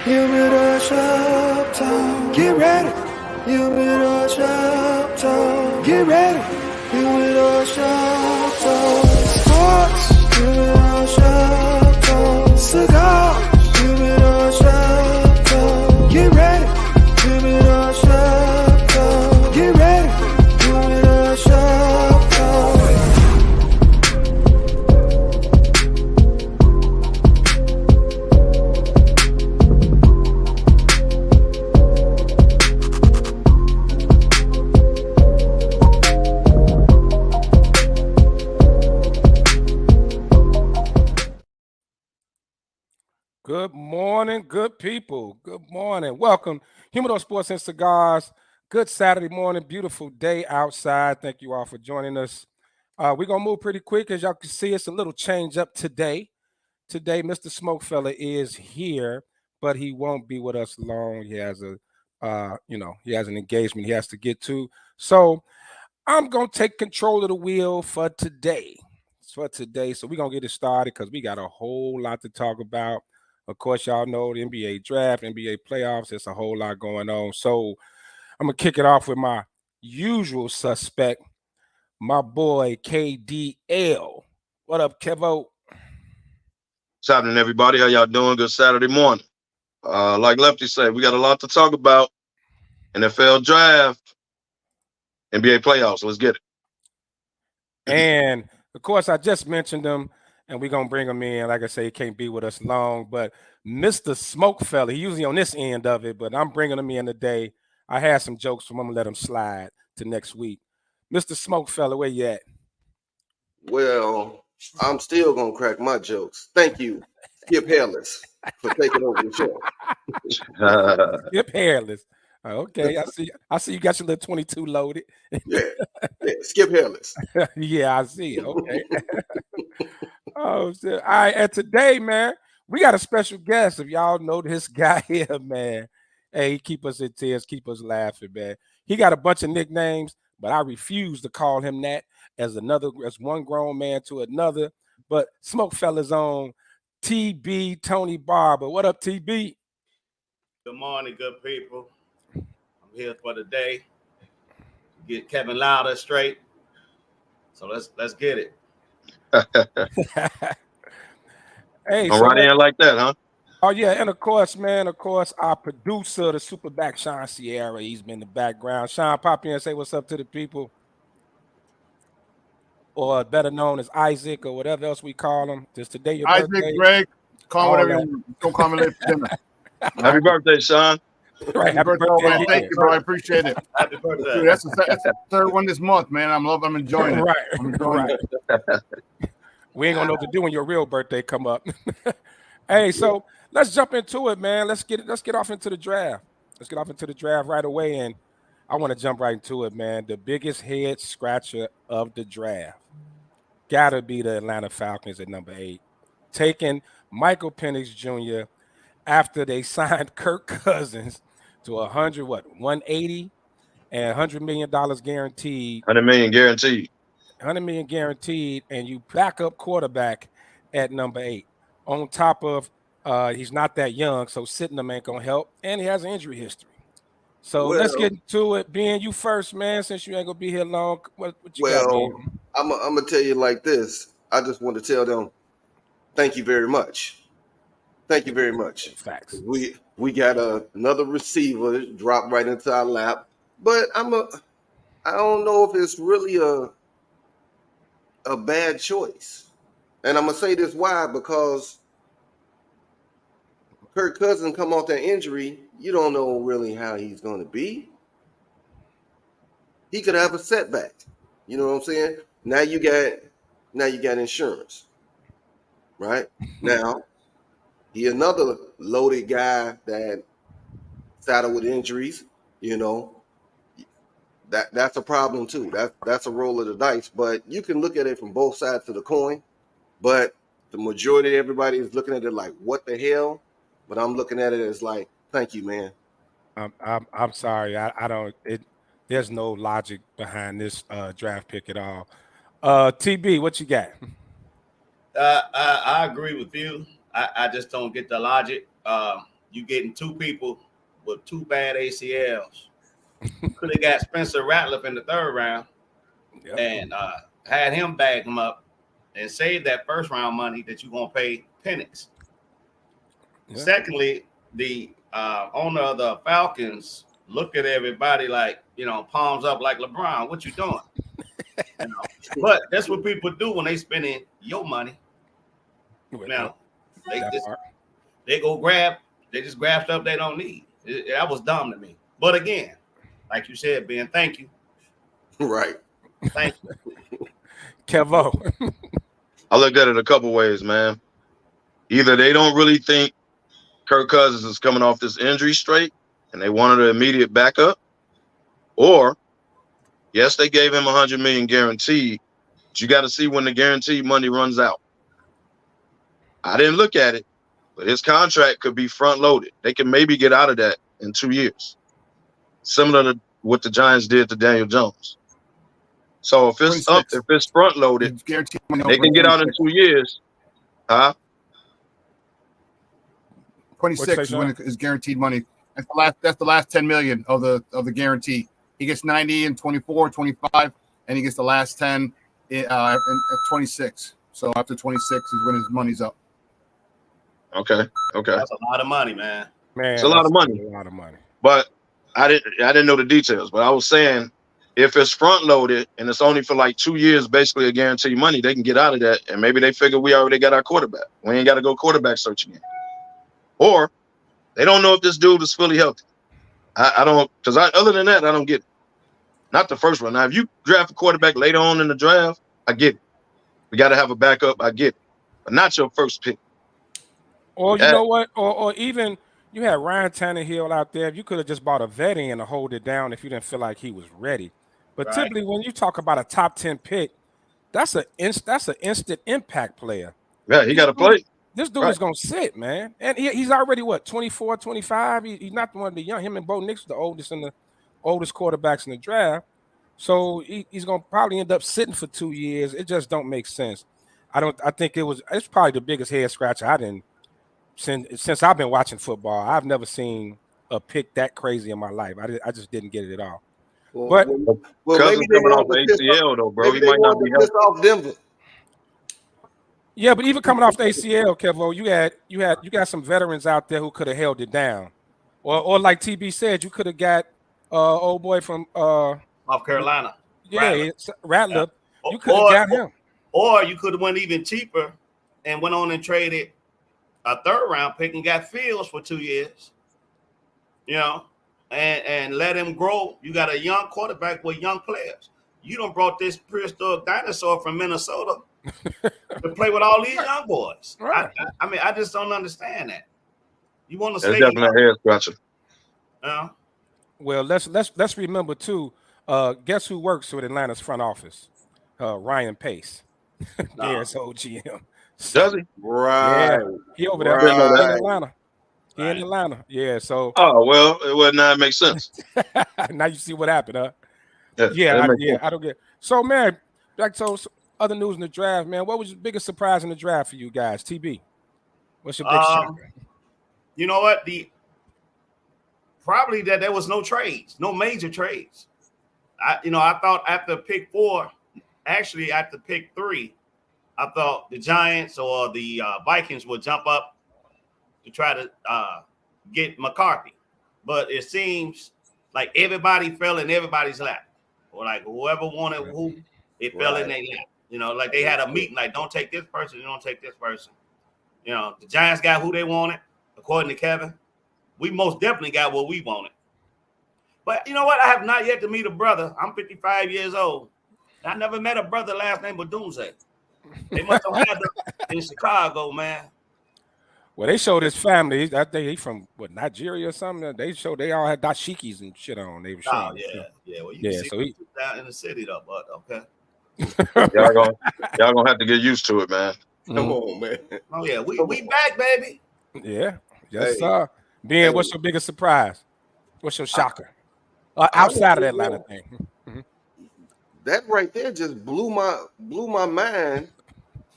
Humidor shop talk. Get ready. Humidor shop talk. Get ready. Humidor shop talk. Sports. Humidor shop talk. Cigars. Humidor shop talk. Get ready. Humidor shop talk. Get ready. Humidor shop talk. Good morning, good people. Good morning. Welcome, Humidor Sports and Cigars. Good Saturday morning, beautiful day outside. Thank you all for joining us. We're going to move pretty quick. As y'all can see, it's a little change up today. Today, Mr. SmokeFella is here, but he won't be with us long. He has he has an engagement he has to get to. So I'm going to take control of the wheel for today. So we're going to get it started because we got a whole lot to talk about. Of course, y'all know the NBA draft, NBA playoffs. There's a whole lot going on. So I'm going to kick it off with my usual suspect, my boy KDL. What up, Kevo? What's happening, everybody? How y'all doing? Good Saturday morning. Like Lefty said, we got a lot to talk about. NFL draft, NBA playoffs. Let's get it. And, of course, I just mentioned him, and we're going to bring him in. Like I say, he can't be with us long, but Mr. SmokeFella, he usually on this end of it, but I'm bringing him in today. I had some jokes from him. I'm going to let him slide to next week. Mr. SmokeFella, where you at? Well, I'm still going to crack my jokes. Thank you, Skip Hairless, for taking over the show. Skip Hairless. Okay, I see you got your little 22 loaded. Yeah, Skip Hairless. Yeah, I see. Okay. Oh, shit. All right, and today, man, we got a special guest. If y'all know this guy here, man, hey, he keep us in tears, keep us laughing, man. He got a bunch of nicknames, but I refuse to call him that as one grown man to another. But SmokeFellas on TB Tony Barber. What up, TB? Good morning, good people. I'm here for the day. Get Kevin Lauder straight. So let's get it. Hey, I'm right in like that, huh? Oh, yeah, and of course, our producer, the super back, Sean Sierra, he's been in the background. Sean, pop in and say what's up to the people. Or better known as Isaac or whatever else we call him. Just today your Isaac, birthday. Greg, call whatever you want. Don't call me late for dinner. Happy birthday, Sean. Right, happy birthday. Man. Thank you, bro. I appreciate it. Happy birthday. Dude, that's the third one this month, man. I'm enjoying it. Right, I'm enjoying it. We ain't gonna know what to do when your real birthday come up. Hey, so let's jump into it, man. Let's get off into the draft. Let's get off into the draft right away. And I want to jump right into it, man. The biggest head scratcher of the draft gotta be the Atlanta Falcons at number 8, taking Michael Penix Jr. after they signed Kirk Cousins to 180 and $100 million guaranteed. $100 million guaranteed. $100 million guaranteed, and you backup quarterback at number 8. On top of he's not that young, so sitting him ain't gonna help, and he has an injury history. So let's get into it. Ben, you first, man, since you ain't gonna be here long. What you got, Ben? I'm gonna tell you like this. I just want to tell them, thank you very much. Thank you very much. Facts. We got another receiver dropped right into our lap, but I don't know if it's really a bad choice. And I'm gonna say this why, because Kirk Cousins come off that injury, you don't know really how he's gonna be. He could have a setback. You know what I'm saying? Now you got insurance. Right? Now, he another loaded guy that saddled with injuries, you know. That's a problem too. That's a roll of the dice. But you can look at it from both sides of the coin. But the majority of everybody is looking at it like, what the hell? But I'm looking at it as like, thank you, man. I'm sorry. I don't. There's no logic behind this draft pick at all. TB, what you got? I agree with you. I just don't get the logic. you getting two people with two bad ACLs. Could have got Spencer Ratliff in the third round and had him bag him up and save that first round money that you're gonna pay Penix. Yeah. Secondly, the owner of the Falcons looked at everybody like, palms up like LeBron. What you doing? But that's what people do when they spending your money. Now they go grab. They just grab stuff they don't need. That was dumb to me. But again, like you said, Ben, thank you. Right. Thank you. Kevo. I looked at it a couple ways, man. Either they don't really think Kirk Cousins is coming off this injury straight and they wanted an immediate backup, or yes, they gave him $100 million guaranteed, but you got to see when the guaranteed money runs out. I didn't look at it, but his contract could be front loaded. They can maybe get out of that in 2 years, similar to what the Giants did to Daniel Jones. So if it's 26. If it's front loaded, they can get out in 2 years. 26 is when it's guaranteed money. That's the last 10 million of the guarantee. He gets 90 in 24, 25, and he gets the last 10 at 26. So after 26 is when his money's up. Okay. That's a lot of money, man. It's a lot of money. A lot of money. But I didn't know the details. But I was saying, if it's front loaded and it's only for like 2 years, basically a guaranteed money, they can get out of that. And maybe they figure we already got our quarterback. We ain't got to go quarterback search again. Or they don't know if this dude is fully healthy. I don't, because other than that, I don't get it. Not the first one. Now, if you draft a quarterback later on in the draft, I get it. We got to have a backup. I get it. But not your first pick. Or you know what? Or even you had Ryan Tannehill out there. If you could have just bought a vet in to hold it down if you didn't feel like he was ready. But typically, when you talk about a top 10 pick, that's an instant impact player. Yeah, he got to play. This dude is going to sit, man. And he's already, 24, 25? He's not the one of the young. Him and Bo Nix, the oldest quarterbacks in the draft. So he's going to probably end up sitting for 2 years. It just don't make sense. I think it's probably the biggest head scratcher since I've been watching football. I've never seen a pick that crazy in my life. I just didn't get it at all. Well, Cousins coming off the ACL, though, bro. He might not be healthy. Off Denver. Yeah, but even coming off the ACL, Kevo, you got some veterans out there who could have held it down, or like TB said, you could have got old boy from North Carolina. Yeah, Ratliff. Yeah. You could have got him, or you could have went even cheaper and went on and traded a third round pick and got Fields for 2 years. And let him grow. You got a young quarterback with young players. You done brought this prehistoric dinosaur from Minnesota to play with all these young boys. Right. I mean, I just don't understand that. You want to say definitely a head scratcher. Well, let's remember too. Guess who works with Atlanta's front office? Ryan Pace. Yes, OGM. Does he? Right. Yeah, he over there in Atlanta. He in Atlanta. Yeah. So. Oh well, it would not make sense. Now you see what happened, huh? Yeah. I don't get it. So, man, other news in the draft, man. What was your biggest surprise in the draft for you guys? TB, what's your big shocker? You know what? Probably that there was no trades, no major trades. I thought after pick 4, actually after pick 3, I thought the Giants or the Vikings would jump up to try to get McCarthy. But it seems like everybody fell in everybody's lap. Or like whoever wanted who, it fell in their lap. Like they had a meeting, like don't take this person, you don't take this person. The Giants got who they wanted, according to Kevin. We most definitely got what we wanted. But you know what? I have not yet to meet a brother. I'm 55 years old. I never met a brother last name Badunze. They must have had them in Chicago, man. Well, they showed his family. I think he from Nigeria or something. They showed they all had dashikis and shit on. They were showing. Yeah. Well, you can see down in the city though, but okay. y'all gonna have to get used to it, man. Come on, man. Oh yeah, we back, baby. Yeah, yes, sir. Ben, what's your biggest surprise? What's your shocker? Outside of that Atlanta thing. That right there just blew my mind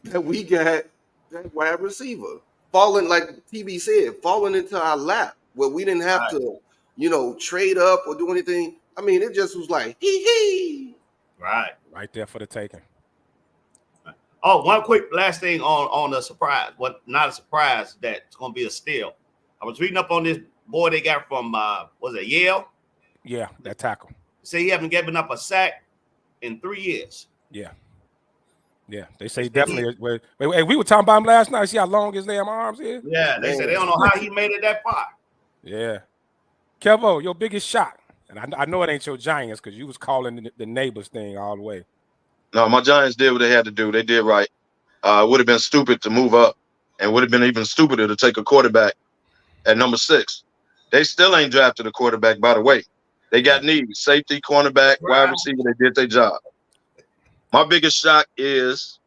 that we got that wide receiver. falling, like TB said, falling into our lap where we didn't have to, trade up or do anything. I mean, it just was like, hee. Right. Right there for the taking. Oh, one quick last thing on the surprise. What not a surprise that's gonna be a steal. I was reading up on this boy they got from was it Yale? Yeah, that tackle. Say he haven't given up a sack in 3 years. Yeah. Yeah, they say definitely. Wait, we were talking about him last night. See how long his damn arms is? Yeah, they said they don't know how he made it that far. Yeah. Kevo, your biggest shot. And I know it ain't your Giants because you was calling the neighbors thing all the way. No, my Giants did what they had to do. They did right. It would have been stupid to move up, and would have been even stupider to take a quarterback at number 6. They still ain't drafted a quarterback, by the way. They got needs: safety, cornerback, wide receiver. They did their job. My biggest shock is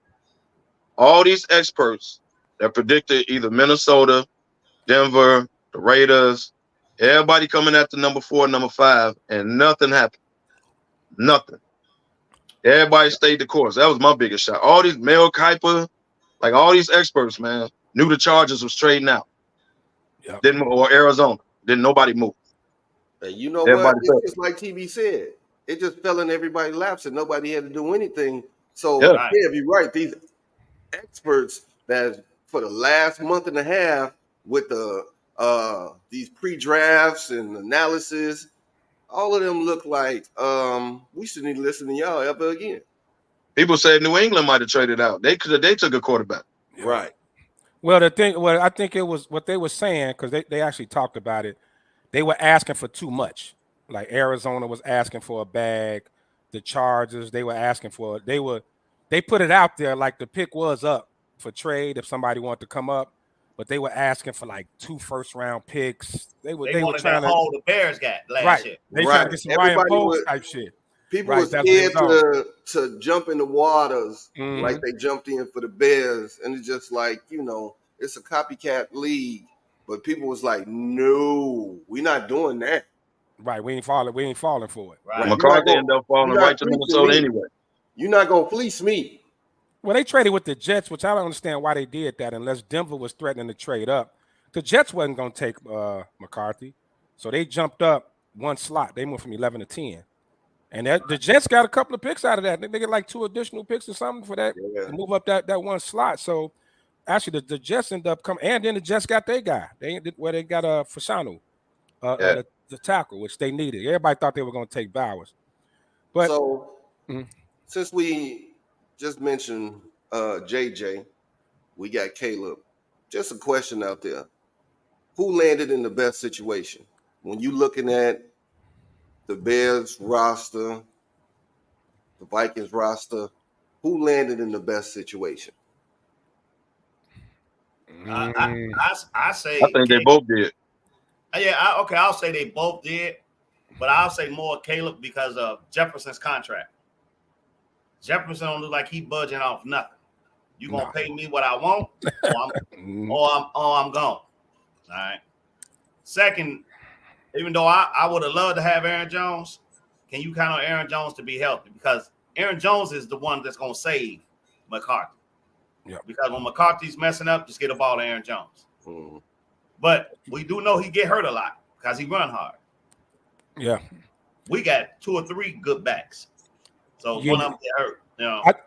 all these experts that predicted either Minnesota, Denver, the Raiders, everybody coming after number 4, number 5, and nothing happened. Nothing. Everybody stayed the course. That was my biggest shock. All these Mel Kiper, like all these experts, man, knew the Chargers was trading out. Yep. Or Arizona. Didn't nobody move. And you know Everybody what? It's just like TV said. It just fell in everybody's laps and nobody had to do anything. So, Yeah. you're right. These experts that for the last month and a half with the these pre-drafts and analysis, all of them look like we shouldn't even listen to y'all ever again. People said New England might have traded out. They took a quarterback. Right. Well, I think it was what they were saying, because they actually talked about it. They were asking for too much. Like Arizona was asking for a bag. The Chargers, they were asking for they put it out there like the pick was up for trade if somebody wanted to come up, but they were asking for like 2 first-round picks. They were trying to hold the Bears got last year. They trying to get some Ryan Poles type shit. People were scared to jump in the waters like they jumped in for the Bears, and it's just like, it's a copycat league. But people was like, no, we're not doing that. Right, we ain't falling for it. Right. McCarthy ended up falling right to Minnesota anyway. You're not gonna fleece me. Well, they traded with the Jets, which I don't understand why they did that unless Denver was threatening to trade up. The Jets wasn't gonna take McCarthy, so they jumped up 1 slot. They went from 11 to 10. And the Jets got a couple of picks out of that. They get like 2 additional picks or something for that to move up that 1 slot. So actually, the Jets end up coming, and then the Jets got their guy. They got Fasanu, the tackle, which they needed. Everybody thought they were going to take Bowers. But so since we just mentioned JJ, we got Caleb. Just a question out there: who landed in the best situation when you looking at the Bears roster, the Vikings roster? Who landed in the best situation? I say. I think they both did. Yeah, I'll say they both did, but I'll say more Caleb because of Jefferson's contract. Jefferson don't look like he budging off nothing. You gonna pay me what I want, or I'm gone. All right. Second, even though I would have loved to have Aaron Jones, can you count on Aaron Jones to be healthy? Because Aaron Jones is the one that's gonna save McCarthy. Yeah. Because when McCarthy's messing up, just get the ball to Aaron Jones. But we do know he get hurt a lot because he run hard. Yeah. We got 2 or 3 good backs. So one of them get hurt.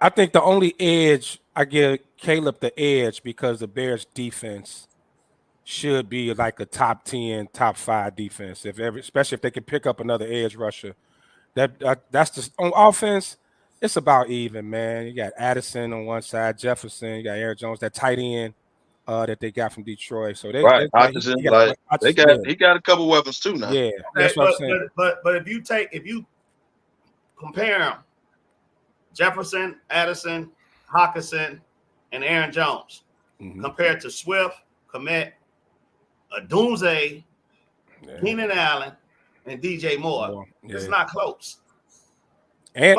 I think the only edge, I give Caleb the edge because the Bears defense should be like a top 10, top 5 defense. Especially if they can pick up another edge rusher. That's just on offense. It's about even, man. You got Addison on one side, Jefferson. You got Aaron Jones, that tight end that they got from Detroit. So he got a couple weapons too now. Yeah, that's what I'm saying. But if you compare them, Jefferson, Addison, Hockenson, and Aaron Jones, compared to Swift, Komet, Dunze, Keenan Allen, and DJ Moore, it's not close. And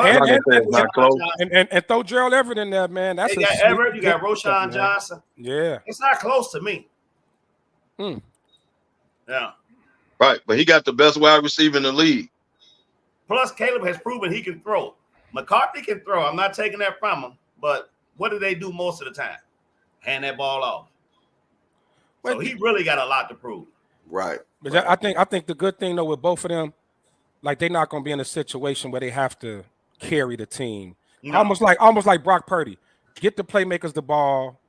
throw Gerald Everett in there, man. That's Everett. You got Roshan Johnson. Yeah, it's not close to me. Yeah, right. But he got the best wide receiver in the league. Plus, Caleb has proven he can throw. McCarthy can throw. I'm not taking that from him. But what do they do most of the time? Hand that ball off. So he really got a lot to prove. Right. But right. I think the good thing though with both of them, like they're not going to be in a situation where they have to carry the team. No. Almost like Brock Purdy. Get the playmakers the ball.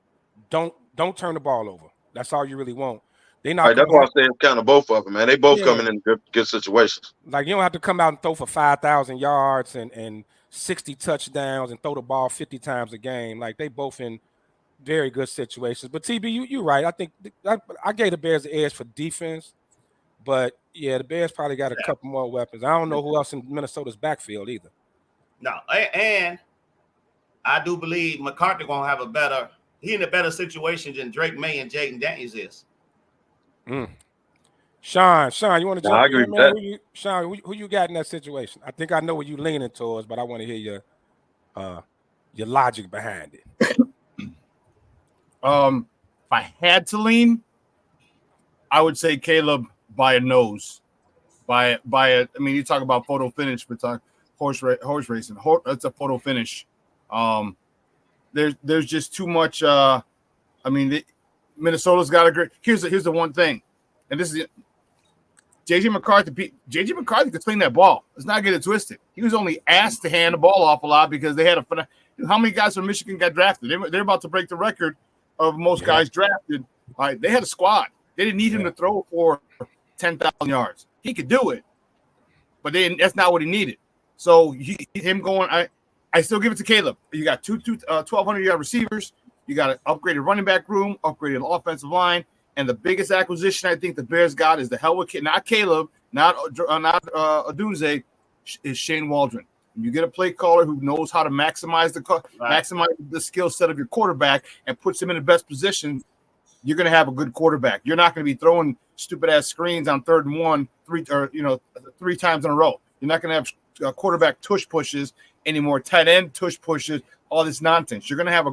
Don't turn the ball over. That's all you really want. They not. Right, that's why I say it's kind of both of them, man. They both coming in good situations. Like you don't have to come out and throw for 5,000 yards and 60 touchdowns and throw the ball 50 times a game. Like they both in very good situations. But TB, you're right. I think I gave the Bears the edge for defense, but yeah, the Bears probably got a couple more weapons. I don't know who else in Minnesota's backfield either. No, and I do believe McCarthy gonna have he in a better situation than Drake May and Jaden Daniels is. Sean, you want to jump I agree in, with man? that. Sean, who you got in that situation? I think I know what you're leaning towards, but I want to hear your logic behind it. If I had to lean, I would say Caleb by a nose. I mean, you talk about photo finish, but talk horse racing. It's a photo finish. There's just too much. I mean, Minnesota's got a great. Here's the one thing, and this is it. JJ McCarthy could swing that ball. Let's not get it twisted. He was only asked to hand the ball off a lot because they had how many guys from Michigan got drafted? They're about to break the record of most guys drafted. All right, they had a squad. They didn't need him to throw for 10,000 yards. He could do it, but that's not what he needed. So him going, I still give it to Caleb. You got two 1,200-yard receivers. You got an upgraded running back room, upgraded offensive line, and the biggest acquisition I think the Bears got is the hell with not Caleb, not Odunze, is Shane Waldron. You get a play caller who knows how to maximize the skill set of your quarterback and puts him in the best position. You're going to have a good quarterback. You're not going to be throwing stupid ass screens on 3rd and 1 three times in a row. You're not going to have quarterback tush pushes anymore, tight end tush pushes, all this nonsense. You're going to have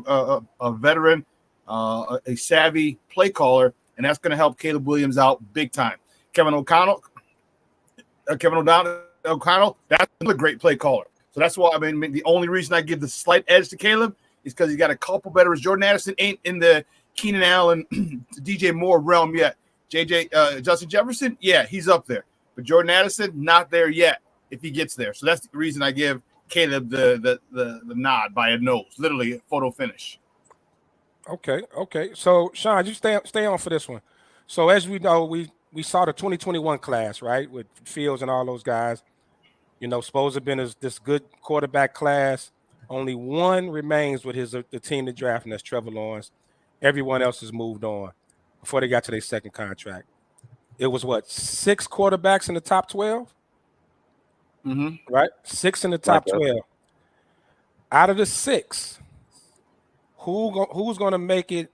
a veteran, a savvy play caller, and that's going to help Caleb Williams out big time. Kevin O'Connell, that's another great play caller. So that's why, I mean, the only reason I give the slight edge to Caleb is because he's got a couple veterans. Jordan Addison ain't in the Keenan Allen, DJ Moore realm yet. Justin Jefferson, yeah, he's up there. But Jordan Addison, not there yet if he gets there. So that's the reason I give Caleb the nod by a nose, literally a photo finish. Okay. So, Sean, you stay on for this one. So, as we know, we saw the 2021 class, right, with Fields and all those guys. You know, supposed to have been this good quarterback class. Only one remains with the team that drafted, and that's Trevor Lawrence. Everyone else has moved on before they got to their second contract. It was 6 quarterbacks in the top 12? Mm-hmm. Right? 6 in the top 12. Out of the 6, who's going to make it?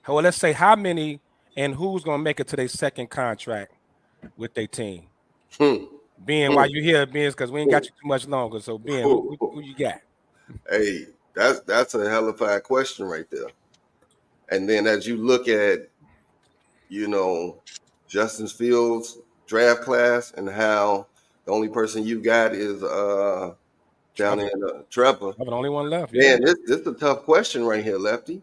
Well, let's say how many and who's going to make it to their second contract with their team? Ben, why you here, Ben? Because we ain't got you too much longer. So, Ben, who you got? Hey, that's a hell of a question right there. And then as you look at, Justin Fields' draft class and how the only person you got is down in Trevor. I'm the only one left. Man, this is a tough question right here, Lefty.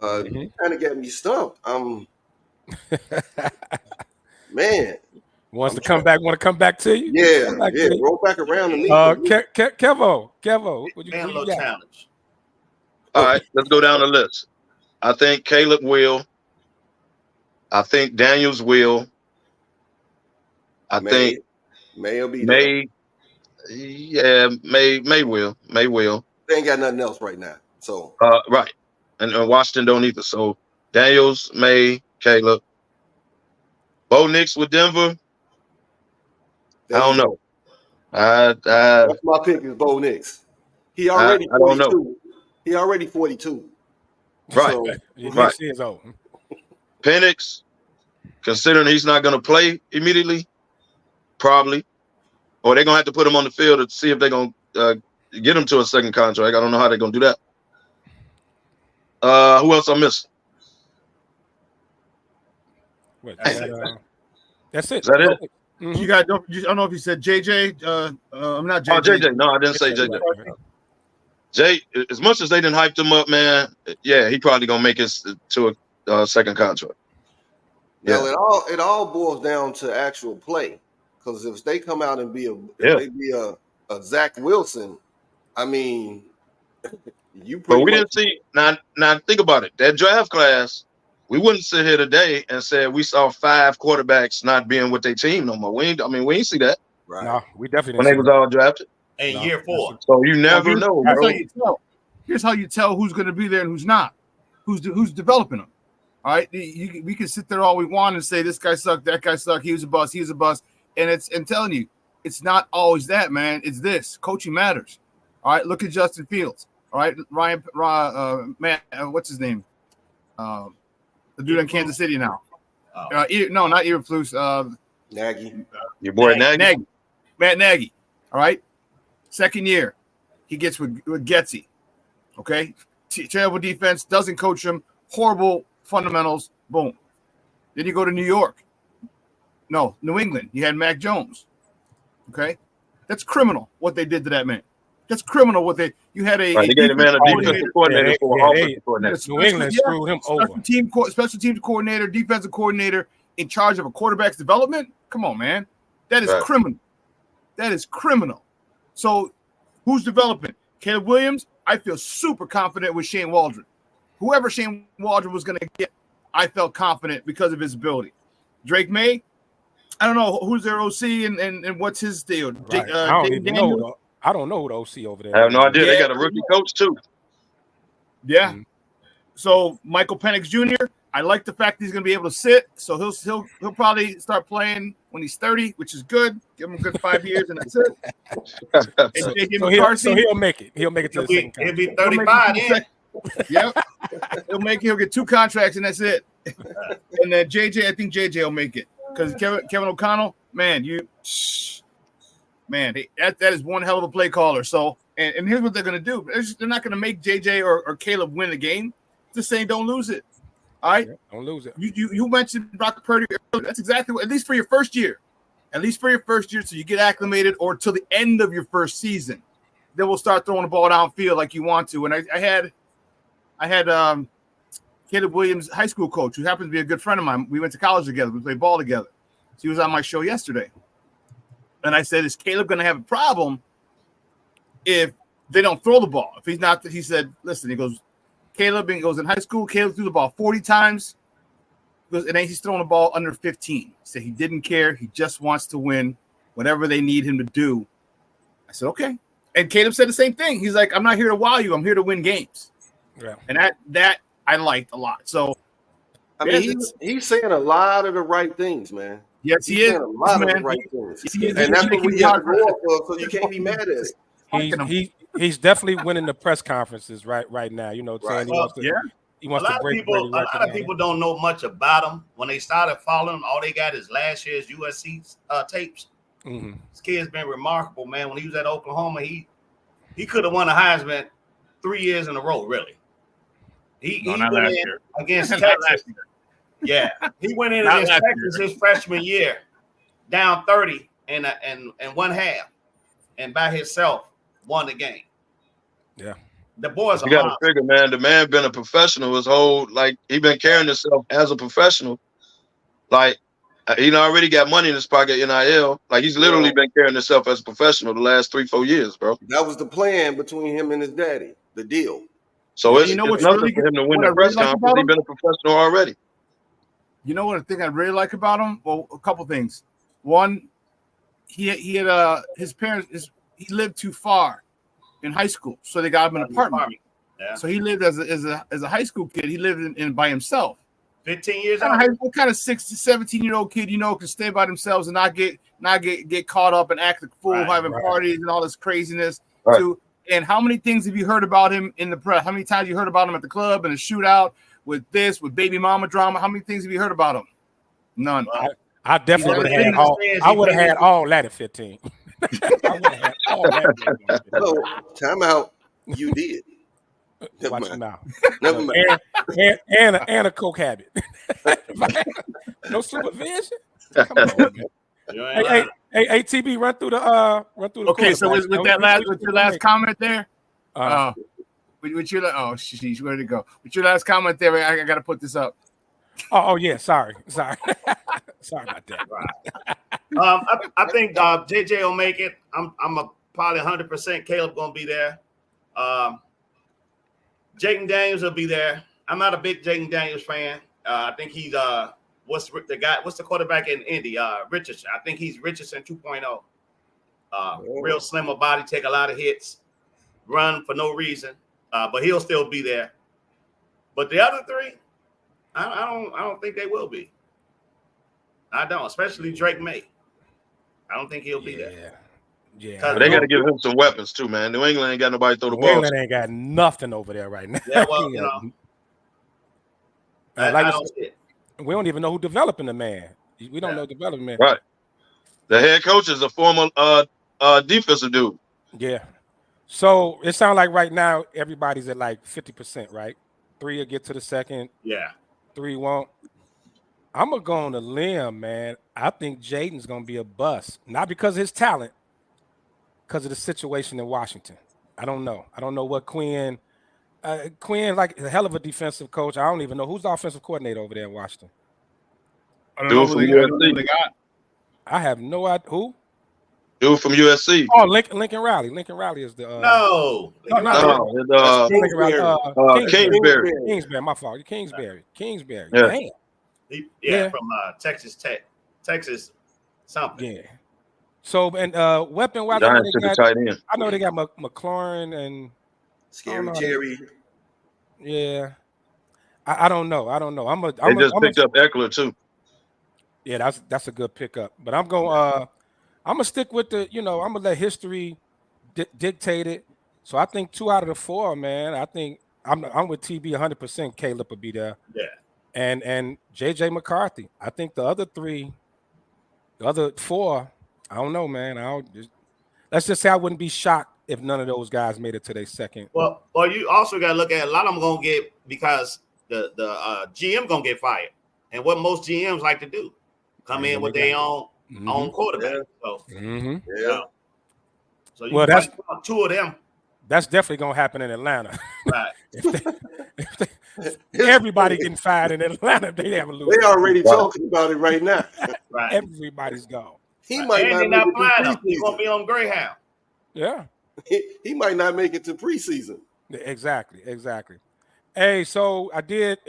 You kind of got me stumped. Man. Want to come back to you? Yeah, roll back around to me. Kevo, what you got? Challenge. All right, let's go down the list. I think Caleb will. I think Daniels will. I think May will be May. Yeah, May will. May will. They ain't got nothing else right now. So right, and Washington don't either. So Daniels, May, Caleb, Bo Nix with Denver. I don't know. That's my pick is Bo Nix. He already 42. I don't know. He already 42. Right. So, right. Years old. Penix, considering he's not going to play immediately, probably, or they're going to have to put him on the field to see if they're going to get him to a second contract. I don't know how they're going to do that. Who else I missing? That's it. Is that it? Mm-hmm. You got. I don't know if you said JJ. I'm not JJ. Oh, JJ. No, I didn't say JJ. Jay, as much as they didn't hype him up, man, yeah, he probably gonna make it to a second contract. Now Yeah. it all boils down to actual play. Because if they come out and be a Zach Wilson, I mean, you But pretty we much didn't see now think about it. That draft class, we wouldn't sit here today and say we saw 5 quarterbacks not being with their team no more. We ain't see that right. No, we definitely when didn't they see was that. all drafted. in No, year 4. So you Well, never know, here's bro. how you tell. Here's how you tell who's going to be there and who's not. Who's developing them. All right, we can sit there all we want and say this guy sucked, that guy sucked, he was a bust, and I'm telling you, it's not always that, man. It's this. Coaching matters. All right, look at Justin Fields. All right, Matt, what's his name? The dude in Kansas City now. No, not Eberflus. Nagy. Your boy Nagy. Matt Nagy. All right, second year, he gets with Getsy. Okay, terrible defense, doesn't coach him, horrible fundamentals. Boom. Then you go to New England. You had Mac Jones. Okay, that's criminal what they did to that man. That's criminal what you had a. Right, they gave the man a defensive coordinator for an offensive coordinator. New England screwed him over. Special teams coordinator, defensive coordinator in charge of a quarterback's development. Come on, man, that is criminal. That is criminal. So, who's developing? Caleb Williams. I feel super confident with Shane Waldron. Whoever Shane Waldron was going to get, I felt confident because of his ability. Drake May, I don't know who's their OC and what's his deal. Right. I don't know who the OC over there. I have no idea. They got a rookie coach too. Yeah. Mm-hmm. So Michael Penix Jr., I like the fact he's going to be able to sit. So he'll probably start playing when he's 30, which is good. Give him a good 5 years, and that's it. So he'll make it. He'll make it to the second. He'll be 35. Yep. He'll get 2 contracts, and that's it. And then JJ, I think JJ will make it because Kevin O'Connell, man, that is one hell of a play caller. So, and here's what they're going to do. They're not going to make JJ or Caleb win the game. Just saying, don't lose it. All right, don't lose it. You mentioned Brock Purdy earlier. That's exactly what, at least for your first year, so you get acclimated, or till the end of your first season, then we'll start throwing the ball downfield like you want to. And I had Caleb Williams, high school coach, who happens to be a good friend of mine. We went to college together. We played ball together. So he was on my show yesterday, and I said, "Is Caleb going to have a problem if they don't throw the ball? If he's not?" He said, "Listen," he goes. Caleb goes in high school. Caleb threw the ball 40 times. And then he's throwing the ball under 15. He said he didn't care. He just wants to win whatever they need him to do. I said, okay. And Caleb said the same thing. He's like, I'm not here to wow you. I'm here to win games. Yeah. And that I liked a lot. So, I mean, he's saying a lot of the right things, man. Yes, he is. A lot of the right things. And that's what we have to go off of, so you can't be mad at it. He's definitely winning the press conferences right now. You know what I'm saying? He wants to break. A lot of people don't know much about him. When they started following him, all they got is last year's USC tapes. Mm-hmm. This kid's been remarkable, man. When he was at Oklahoma, he could have won a Heisman 3 years in a row, really. He went in against Texas. Yeah, he went in against Texas his freshman year, down 30 and one half, and by himself won the game. Yeah. The boys you got to figure, man. The man been a professional his whole, like, he been carrying himself as a professional. Like, he already got money in his pocket, NIL. Like, he's literally been carrying himself as a professional the last 3-4 years, bro. That was the plan between him and his daddy, the deal. So it's nothing really for him to win the press conference. He's been a professional already. You know what I think I really like about him? Well, a couple things. One, he had his parents. He lived too far in high school, so they got him an apartment. Yeah. So he lived as a high school kid. He lived in by himself. 15 years old. What kind of 16, 17-year-old kid can stay by themselves and not get caught up and act like a fool, having parties and all this craziness. Right. And how many things have you heard about him in the press? How many times you heard about him at the club and a shootout with baby mama drama? How many things have you heard about him? None. I definitely would have had all. I would have had all that at 15. I would have had all that. So, time out. You did. Watch it now. Never mind. And a coke habit. No supervision. Come on, man. Hey, TB, run through the. Okay, so with your last comment there, with your sheesh, where did it go? With your last comment there, I got to put this up. Oh yeah, sorry sorry about that. Right. I think JJ will make it. Probably 100% Caleb gonna be there. Jaden Daniels will be there. I'm not a big Jaden Daniels fan. I think he's what's the quarterback in Indy? Richardson. I think he's Richardson 2.0. Real slim of body, take a lot of hits, run for no reason. But he'll still be there. But the other three, I don't think they will be. I don't, especially Drake May. I don't think he'll be there. Yeah. But they got to give him some weapons too, man. New England ain't got nobody to throw the ball. New England ain't got nothing over there right now. Yeah, well, I don't see it. We don't even know who developing the man. We don't know developing man. Right. The head coach is a former defensive dude. Yeah. So it sounds like right now everybody's at like 50%, right? 3 will get to the second. Yeah. 3 won't. I'm gonna go on a limb, man. I think Jaden's gonna be a bust, not because of his talent, because of the situation in Washington. I don't know. I don't know what Quinn, like a hell of a defensive coach. I don't even know who's the offensive coordinator over there in Washington. I don't know who they got. I have no idea who. Dude from USC. Oh, Lincoln Riley. Lincoln Riley is the no, Kingsbury. Kingsbury, my fault. Kingsbury. Yeah. Damn. From Texas Tech, Texas something. Yeah. So and weapon wise, I know they got McLaurin and Scary Jerry. Yeah. I don't know. They just picked up Eckler too. Yeah, that's a good pickup. But I'm gonna stick with the, I'm gonna let history dictate it. So I think 2 out of the 4, man. I think I'm with TB 100%. Caleb will be there. Yeah. And JJ McCarthy. I think the other 4, I don't know, man. Let's just say I wouldn't be shocked if none of those guys made it to their second. Well, you also got to look at a lot of them gonna get, because the GM gonna get fired, and what most GMs like to do, come in with their own quarterback. So so that's 2 of them. That's definitely gonna happen in Atlanta. Right. if everybody getting fired in Atlanta, they have a lose. They already talking about it right now. Right. Everybody's gone. He might not flying him. He's gonna be on Greyhound. Yeah. He might not make it to preseason. Exactly. Hey, so I did.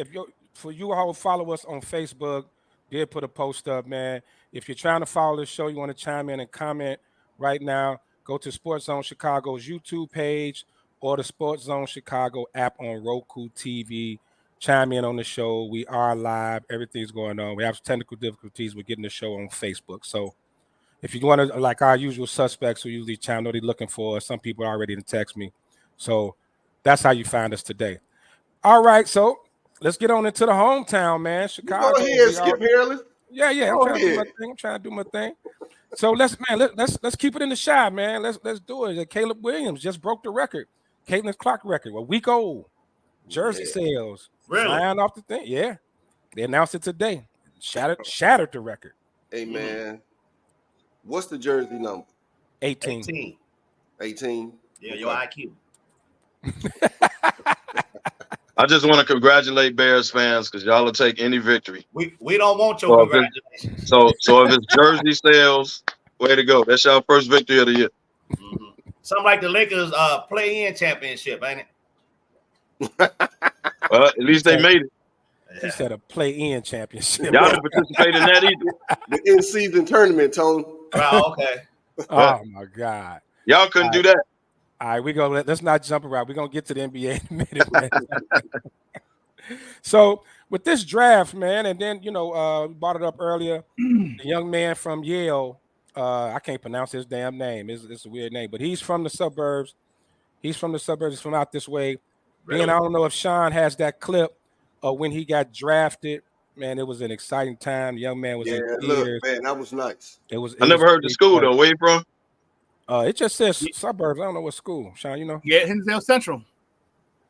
For you all who follow us on Facebook, did put a post up, man. If you're trying to follow the show, you want to chime in and comment right now, go to Sports Zone Chicago's YouTube page or the Sports Zone Chicago app on Roku TV. Chime in on the show. We are live. Everything's going on. We have technical difficulties with getting the show on Facebook. So if you want to, like our usual suspects who usually chime, know they're looking for us. Some people already didn't text me. So that's how you find us today. All right, so let's get on into the hometown, man. Chicago. Go ahead, Skip Harris. Yeah. I'm trying to do my thing. So let's keep it in the shot, man. Let's do it. Caleb Williams just broke the record, Caitlin Clark record, a week old. Jersey sales flying off the thing. Yeah, they announced it today. Shattered the record. Hey man, what's the jersey number? 18. 18. Yeah, your IQ. I just want to congratulate Bears fans because y'all will take any victory. We don't want your congratulations. So if it's jersey sales, way to go. That's y'all first victory of the year. Mm-hmm. Something like the Lakers play-in championship, ain't it? Well, at least they made it. He said a play-in championship. Y'all didn't participate in that either. The in-season tournament, Tony. Oh, okay. Oh my God. Y'all couldn't do that. All right, let's not jump around. We're gonna get to the NBA in a minute, man. So with this draft, man, and then we brought it up earlier. The young man from Yale, I can't pronounce his damn name. It's a weird name, but he's from the suburbs. He's from out this way. Really? And I don't know if Sean has that clip of when he got drafted. Man, it was an exciting time. The young man was in tears. Man, that was nice. I never heard the school though. Where you from? It just says suburbs. I don't know what school. Sean, you know? Yeah, Hinsdale Central.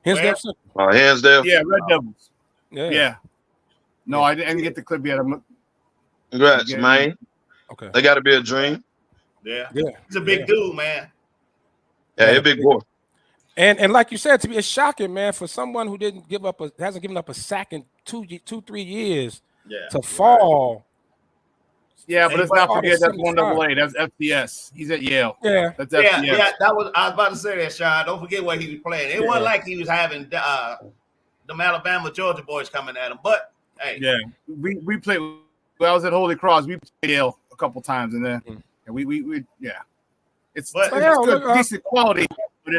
Hinsdale Central. Hinsdale. Yeah, Red Devils. Yeah. No, I didn't get the clip yet. Congrats, man. Okay. They got to be a dream. Yeah. He's a big dude, man. Yeah, he's a big boy. And like you said, to me, it's shocking, man, for someone who hasn't given up a sack in 2-3 years Yeah. to fall. Yeah, but let's not forget that's 75. 1AA. That's FCS. He's at Yale. Yeah. That's FCS. Yeah. I was about to say that, Sean. Don't forget where he was playing. It wasn't like he was having them Alabama, Georgia boys coming at him. But hey, yeah, we played. When I was at Holy Cross, we played Yale a couple times, and then we it's good, decent quality, but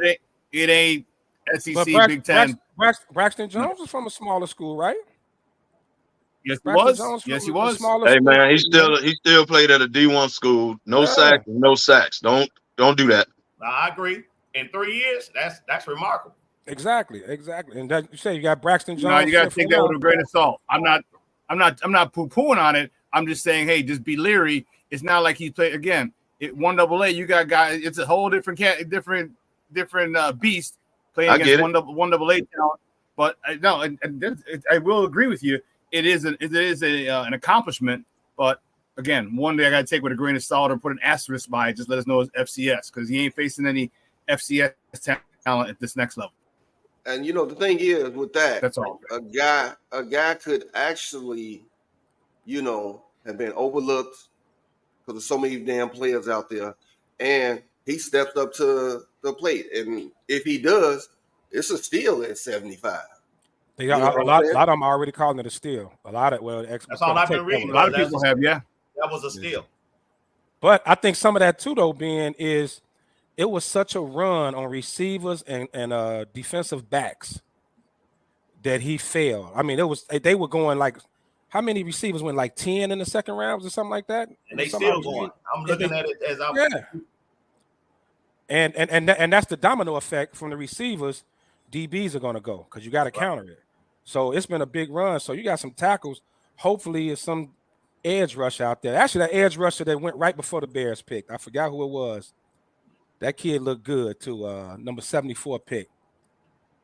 it ain't SEC Big Ten. Braxton Jones was from a smaller school, right? Yes, he was. Yes, he was. Hey man, he still played at a D1 school. No sacks, no sacks. Don't do that. I agree. In 3 years, that's remarkable. Exactly. And that, you say you got Braxton Jones. No, you got to take that with a grain of salt. I'm not poo-pooing on it. I'm just saying, hey, just be leery. It's not like he played again. It 1AA. You got guys. It's a whole different beast playing against 1AA talent. But no, I will agree with you. It is an accomplishment. But again, one day I got to take with a grain of salt or put an asterisk by it. Just let us know it's FCS because he ain't facing any FCS talent at this next level. And you know the thing is with that, that's all. A guy could actually, have been overlooked because there's so many damn players out there, and he stepped up to the plate. And if he does, it's a steal at 75. They got a lot of them are already calling it a steal. A lot of that's all I've been reading. A lot of people have, yeah. That was a steal. But I think some of that too, though, Ben, is it was such a run on receivers and defensive backs that he failed. I mean, they were going like, how many receivers went like 10 in the second rounds or something like that? And they still going. I'm looking at it as And that's the domino effect from the receivers. DBs are going to go because you got to counter it. So it's been a big run. So you got some tackles. Hopefully, it's some edge rush out there. Actually, that edge rusher that went right before the Bears pick. I forgot who it was. That kid looked good too. Number 74 pick.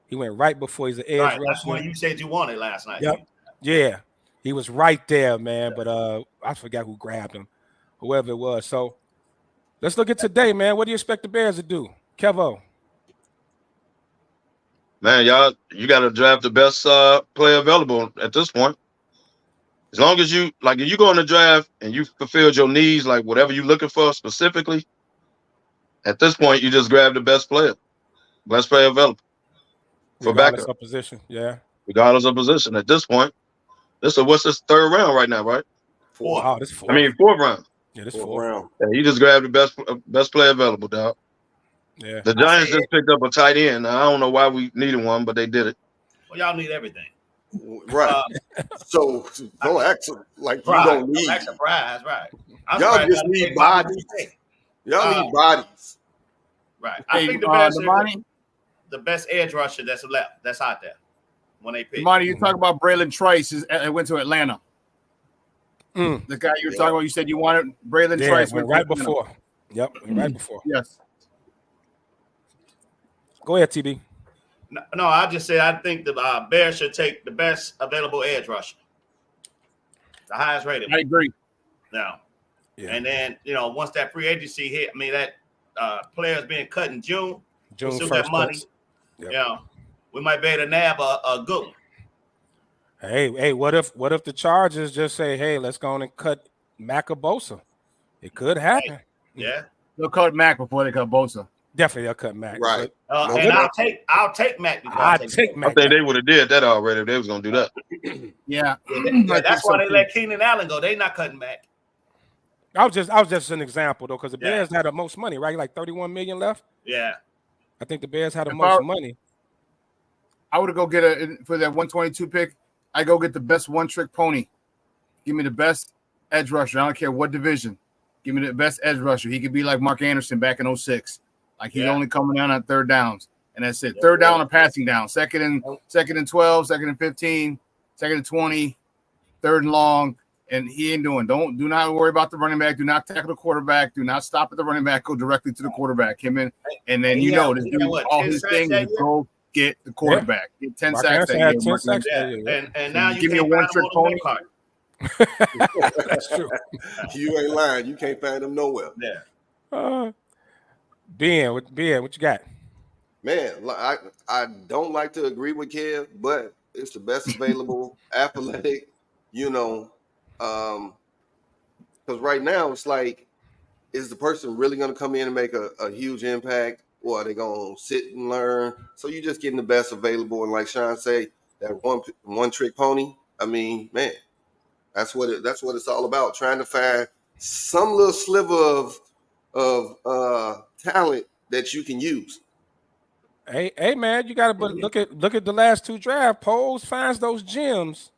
He went right before he's an edge rusher. That's one you said you wanted last night. Yep. Yeah, he was right there, man. But I forgot who grabbed him, whoever it was. So let's look at today, man. What do you expect the Bears to do, Kevo? Man, you got to draft the best player available at this point. As long as if you go in the draft and you fulfilled your needs, like whatever you're looking for specifically, at this point, you just grab the best player available for backup. Of position, yeah. Regardless of position. At this point, what's this third round right now, right? Fourth. Oh, this fourth. I mean, fourth round. Yeah, this fourth round. Yeah, you just grab the best player available, dog. Yeah. The Giants just picked up a tight end. I don't know why we needed one, but they did it. Well, y'all need everything. Right. So don't act like you don't need. Don't act surprised, right? Y'all just need bodies. Y'all need bodies. Right. I think the best edge rusher that's out there when they pick. Monty, you talk about Braylon Trice went to Atlanta. The guy you were talking about, you said you wanted Braylon Trice went right before. Yep, right before. Yes. Go ahead, TB. No, I just said I think the Bears should take the best available edge rusher, the highest rated. I agree. Now, and then once that free agency hit, I mean that players being cut in June still got money. Yep. We might be able to nab a good one. Hey, what if the Chargers just say, hey, let's go on and cut Bosa? It could happen. Yeah, they'll cut Mac before they cut Bosa. Definitely, they'll cut Mac. Right. And I'll take Mac. I'll take Mac. I think they would have did that already if they was gonna do that. Yeah. That's why they let Keenan Allen go. They not cutting Mac. I was just an example though, because the Bears had the most money, right? Like 31 million left. Yeah. I think the Bears had the most money. I would go get for that 122 pick. I go get the best one-trick pony. Give me the best edge rusher. I don't care what division. Give me the best edge rusher. He could be like Mark Anderson back in 06. Like he's only coming down on third downs. And that's it. Third down or passing down. Second and 12, second and 15, second and 20, third and long. And he ain't doing. Do not worry about the running back. Do not tackle the quarterback. Do not stop at the running back. Go directly to the quarterback. Him in. And then this dude, all his things is go get the quarterback. Get 10 sacks. Had 10 sacks. And now you give me a one-trick pony. That's true. You ain't lying. You can't find them nowhere. Yeah. Ben, what you got? Man, I don't like to agree with Kev, but It's the best available athletic, you know. Because right now it's like, is the person really going to come in and make a huge impact, or are they going to sit and learn? So you're just getting the best available. And like Sean say, that one trick pony. I mean, man, that's what it's all about. Trying to find some little sliver of talent that you can use. Hey, man, you gotta look at the last two draft polls. Finds those gems.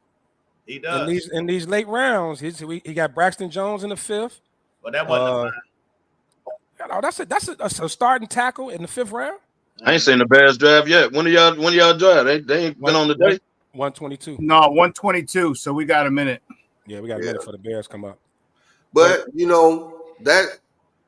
He does. In these late rounds. He got Braxton Jones in the 5th. But that wasn't Oh, that's a starting tackle in the 5th round. I ain't seen the Bears draft yet. When do y'all draft? They ain't been on the day. 122. No, 122. So we got a minute. Yeah, we got a minute for the Bears come up. But you know that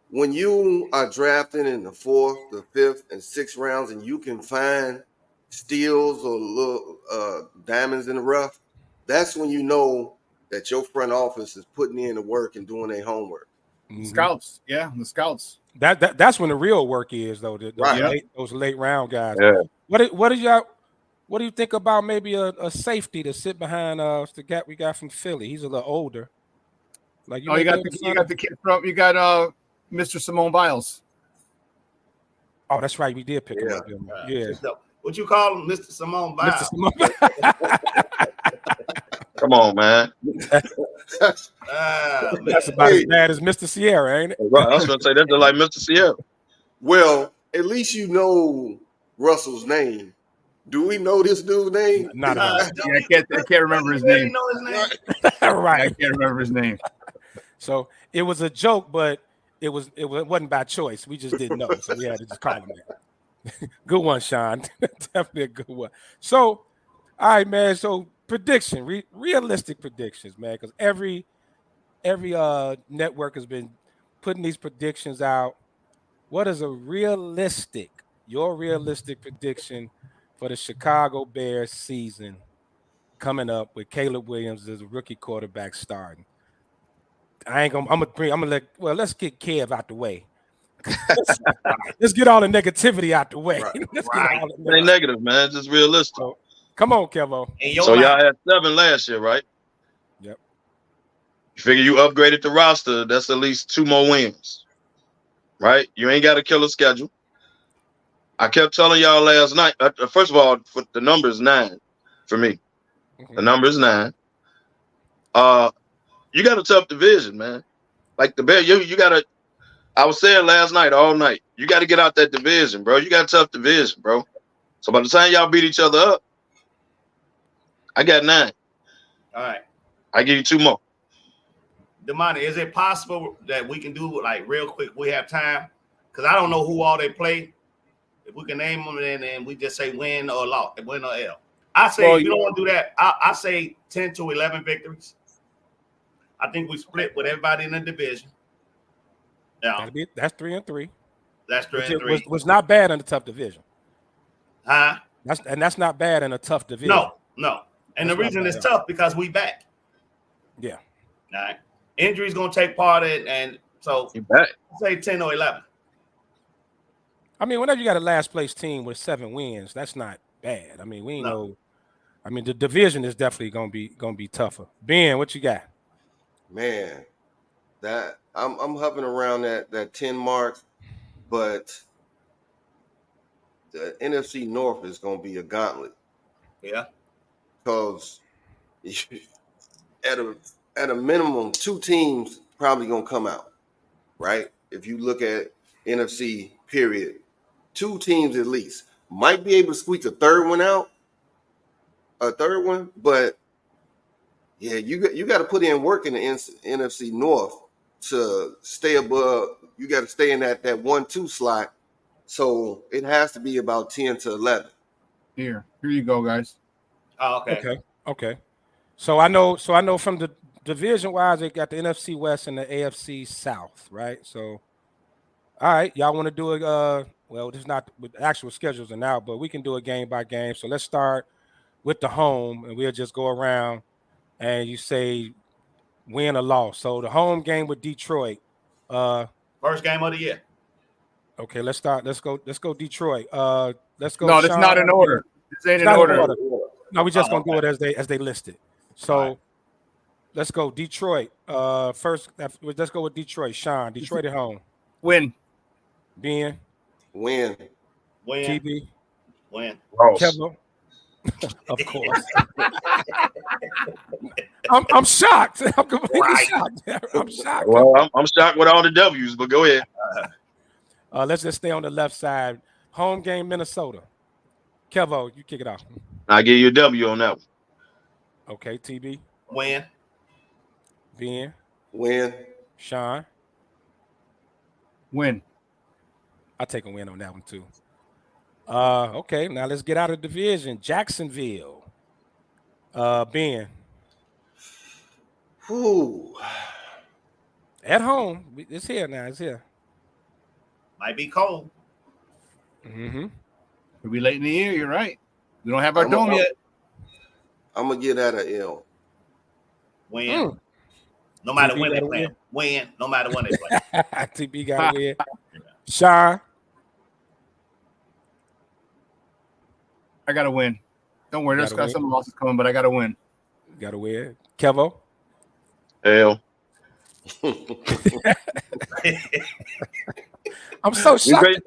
when you are drafting in the 4th, the 5th, and 6th rounds, and you can find steals or little diamonds in the rough, that's when you know that your front office is putting in the work and doing their homework. Mm-hmm. Scouts, yeah, the scouts. That's when the real work is, though. Those late round guys. Yeah. What do you think about maybe a safety to sit behind the guy we got from Philly? He's a little older. Like you got the kid from Mr. Simone Biles. Oh, that's right. We did pick him up. Yeah. What you call him, Mr. Simone Biles? Mr. Simone Biles. Come on, man. That's about as bad as Mr. Sierra, ain't it? Right. I was going to say that's like Mr. Sierra. Well, at least you know Russell's name. Do we know this dude's name? Not at all. Yeah, I can't remember his name. Know his name? Right. I can't remember his name. So it was a joke, but it wasn't by choice. We just didn't know, so we had to just call him that. Good one, Sean. Definitely a good one. So, all right, man. So prediction, realistic predictions, man, because every network has been putting these predictions out. What is your realistic prediction for the Chicago Bears season coming up with Caleb Williams as a rookie quarterback starting? I'm gonna let's get Kev out the way. Let's get all the negativity out the way. Right. It ain't negative, man. It's just realistic. So, come on, Kevo. So y'all had 7 last year, right? Yep. You figure you upgraded the roster, that's at least 2 more wins. Right? You ain't got a killer schedule. I kept telling y'all last night. First of all, the number is 9 for me. Mm-hmm. The number is 9. You got a tough division, man. Like the Bears, you got to. I was saying last night, all night, you got to get out that division, bro. You got a tough division, bro. So by the time y'all beat each other up, I got 9. All right. I give you 2 more. Damani, is it possible that we can do like real quick? We have time because I don't know who all they play. If we can name them, and we just say win or loss, win or L. I say if you don't want to do that, I say 10 to 11 victories. I think we split with everybody in the division. Yeah, that's 3-3. That's 3-3. Was not bad in a tough division. Huh? That's not bad in a tough division. No. And the reason it's tough because we back. Yeah. All right. Injuries gonna take part in it, and so you back. Say 10 or 11. I mean, whenever you got a last place team with 7 wins, that's not bad. I mean, we know. I mean, the division is definitely gonna be tougher. Ben, what you got? Man, that I'm hovering around that 10 mark, but the NFC North is gonna be a gauntlet. Yeah, because at a minimum, 2 teams probably gonna come out, right? If you look at NFC, period, 2 teams at least might be able to squeak a third one out, but yeah, you got to put in work in the NFC North to stay above. You got to stay in that 1-2 slot, so it has to be about 10 to 11. Here you go, guys. Oh, Okay. So I know from the division wise, they got the NFC West and the AFC South, right? So, all right, y'all want to do it? Well, it's not with actual schedules are now, but we can do it game by game. So let's start with the home, and we'll just go around, and you say win or loss. So the home game with Detroit. First game of the year. Okay, let's start. Let's go Detroit. Let's go. No, that's not in order. This ain't in order. No, we just Oh, gonna do it as they listed. So All right. let's go Detroit. First, let's go with Detroit. Sean, Detroit at home. Win. Ben, Win. Win. TB, Win. Ross. Kevin. Of course. I'm shocked. I'm completely Right. shocked. I'm shocked. Well, I'm shocked with all the W's, but go ahead. Let's just stay on the left side. Home game, Minnesota. Kevo, you kick it off. I give you a W on that one. Okay, TB, Win. Ben, Win. Sean. Win. I'll take a win on that one too. Okay, now let's get out of the division. Jacksonville. Ben. Whew. At home. It's here now. It's here. Might be cold. Mm-hmm. It'll be late in the year. You're right. We don't have our I'm dome yet. I'm gonna get that an L. Win. No matter TB when they gotta play. Win. No matter when they play. TB got to win. Sean. I got to win. Don't worry. There's got some losses coming, but I got to win. Got to win. Kevo. L. I'm so shocked.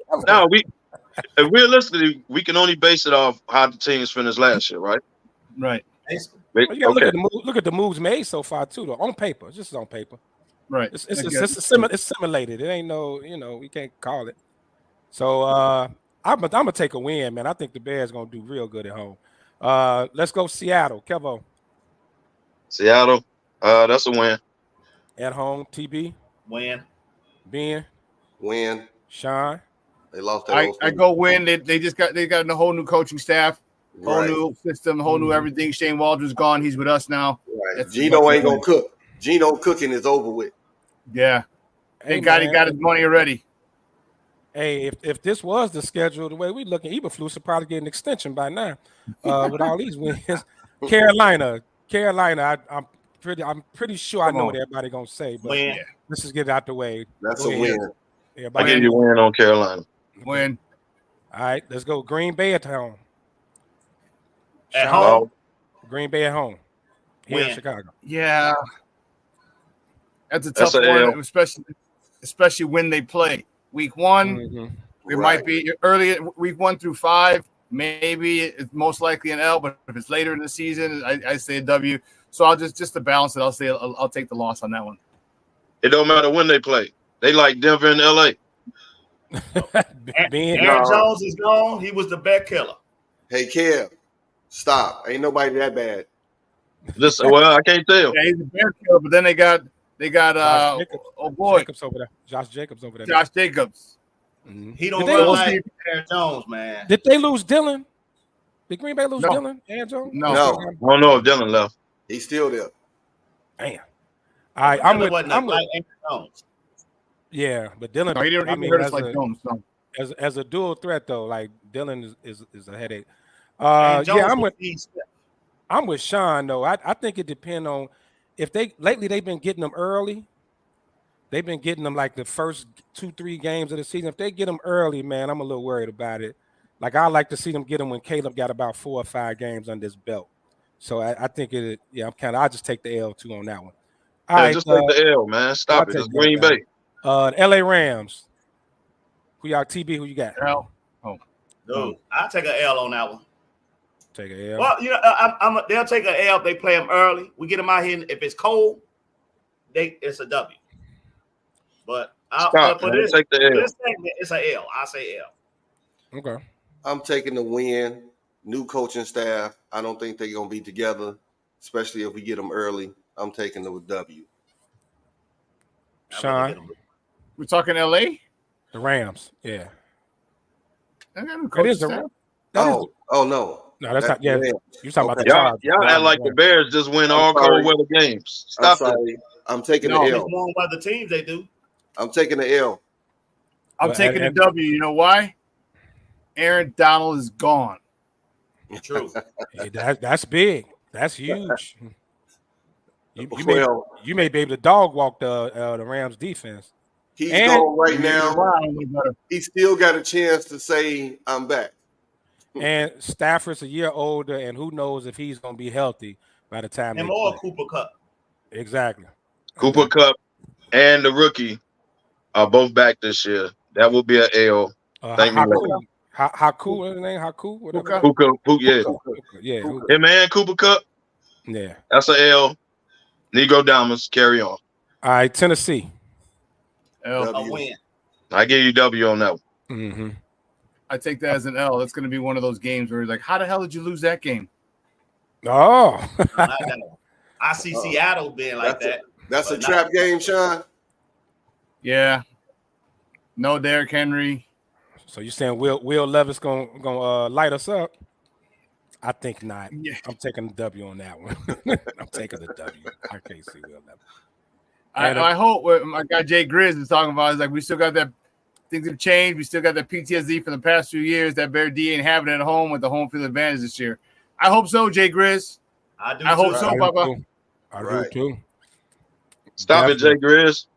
Realistically, we can only base it off how the teams finished last year, right? Right. Well, you gotta look at the moves made so far too, though. On paper, just on paper. Right. It's simulated. It ain't no, we can't call it. So I'm gonna take a win, man. I think the Bears gonna do real good at home. Let's go Seattle. Kevo. Seattle. That's a win. At home, TB. Win. Ben. Win. Sean. They lost that. I go win. They got a whole new coaching staff, whole new system, whole new everything. Shane Waldron's gone. He's with us now. Right. Gino ain't gonna cook. Gino cooking is over with. Yeah. He got his money already. Hey, if this was the schedule, the way we looking, Eberflus would probably get an extension by now. With all these wins, Carolina. I'm pretty sure I know what everybody gonna say, but let's just get it out the way. That's a win. I give you a win on Carolina. Win. All right, let's go. Green Bay at home. At home. Green Bay at home. Here in Chicago. Yeah. That's a tough one, especially when they play. Week 1, it might be early week 1 through 5. Maybe it's most likely an L, but if it's later in the season, I say a W. So I'll just to balance it, I'll take the loss on that one. It don't matter when they play. They like Denver and LA. Aaron Jones is gone. He was the bet killer. Hey, Kev, stop. Ain't nobody that bad. Listen, well, I can't tell. Yeah, he's a bear killer, but then they got Josh Jacobs over there. Josh Jacobs. Mm-hmm. He don't run like Aaron Jones, man. Did they lose Dylan? Did Green Bay lose Dylan? Aaron Jones? No. I don't know if Dylan left. He's still there. Damn. All right, I'm with Aaron Jones. Yeah, but Dylan. No, he didn't hurt us like Jones. No. As a dual threat though, like Dylan is a headache. I'm with Sean though. I think it depends on if they've been getting them early. They've been getting them like the first 2-3 games of the season. If they get them early, man, I'm a little worried about it. Like I like to see them get them when Caleb got about 4 or 5 games under his belt. So I think I'll just take the L too on that one. All right, just take the L, man. Stop it. It's Green Bay. LA Rams. Who y'all TB? Who you got? L. Dude, I'll take an L on that one. Take an L. Well, they'll take an L if they play them early. We get them out here. If it's cold, it's a W. But for this segment, it's an L. I say L. Okay. I'm taking the win. New coaching staff. I don't think they're gonna be together, especially if we get them early. I'm taking the W. Sean, we're talking LA. The Rams. Yeah. That is the Oh no. No, that's not. Yeah, you talking about the Chargers. Y'all act like the Bears just win all cold weather games. Stop it. I'm taking the L. Warm weather teams they do. I'm taking the L. I'm taking the W. You know why? Aaron Donald is gone. True. Hey, that's big. That's huge. You may be able to dog walk the Rams defense. He's gone right now. He still got a chance to say I'm back. And Stafford's a year older, and who knows if he's going to be healthy by the time Him they or play. Cooper Cup. Exactly. Cooper Cup and the rookie are both back this year. That will be an L. Thank me later. Haku, what's his name? Haku, whatever. Puka. Yeah. Yeah. Him and Cooper Cup. Yeah. That's an L. Negro Diamonds, carry on. All right, Tennessee. L. A win. I give you W on that one. Mm-hmm. I take that as an L. That's going to be one of those games where you're like, how the hell did you lose that game? Oh. I see Seattle being like that. That's a trap game, Sean. Yeah. No Derrick Henry. So you're saying Will Levis gonna light us up? I think not. Yeah. I'm taking the W on that one. I'm taking the W. I can't see Will Levis. I hope what my guy Jay Grizz is talking about is like we still got that. Things have changed. We still got that PTSD from the past few years. That Bear D ain't having it at home with the home field advantage this year. I hope so, Jay Grizz. I hope so, Papa. I do too. Stop it, Jay Grizz.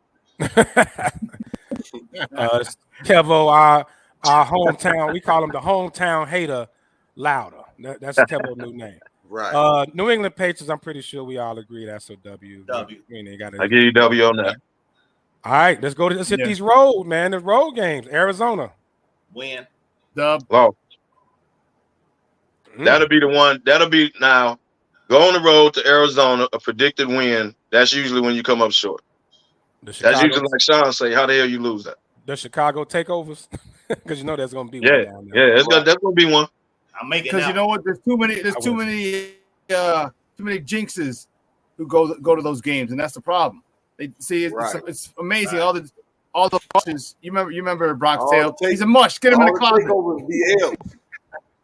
Kevo, our hometown, we call him the hometown hater, Louder. That's Kevo's new name. Right. New England Patriots, I'm pretty sure we all agree that's a W. I give you W on that. All right, let's hit these road, man. The road games. Arizona. Win. Dub. Well, that'll be the one. That'll be now. Go on the road to Arizona, a predicted win. That's usually when you come up short. That's usually like Sean say, how the hell you lose that? The Chicago takeovers? Because you know there's going to be one down there. That's going to be one. I'm making because you know what? There's too many jinxes who go to those games, and that's the problem. They see it's amazing. All the mushes. You remember Brock's tail? He's a mush. Get him in the closet.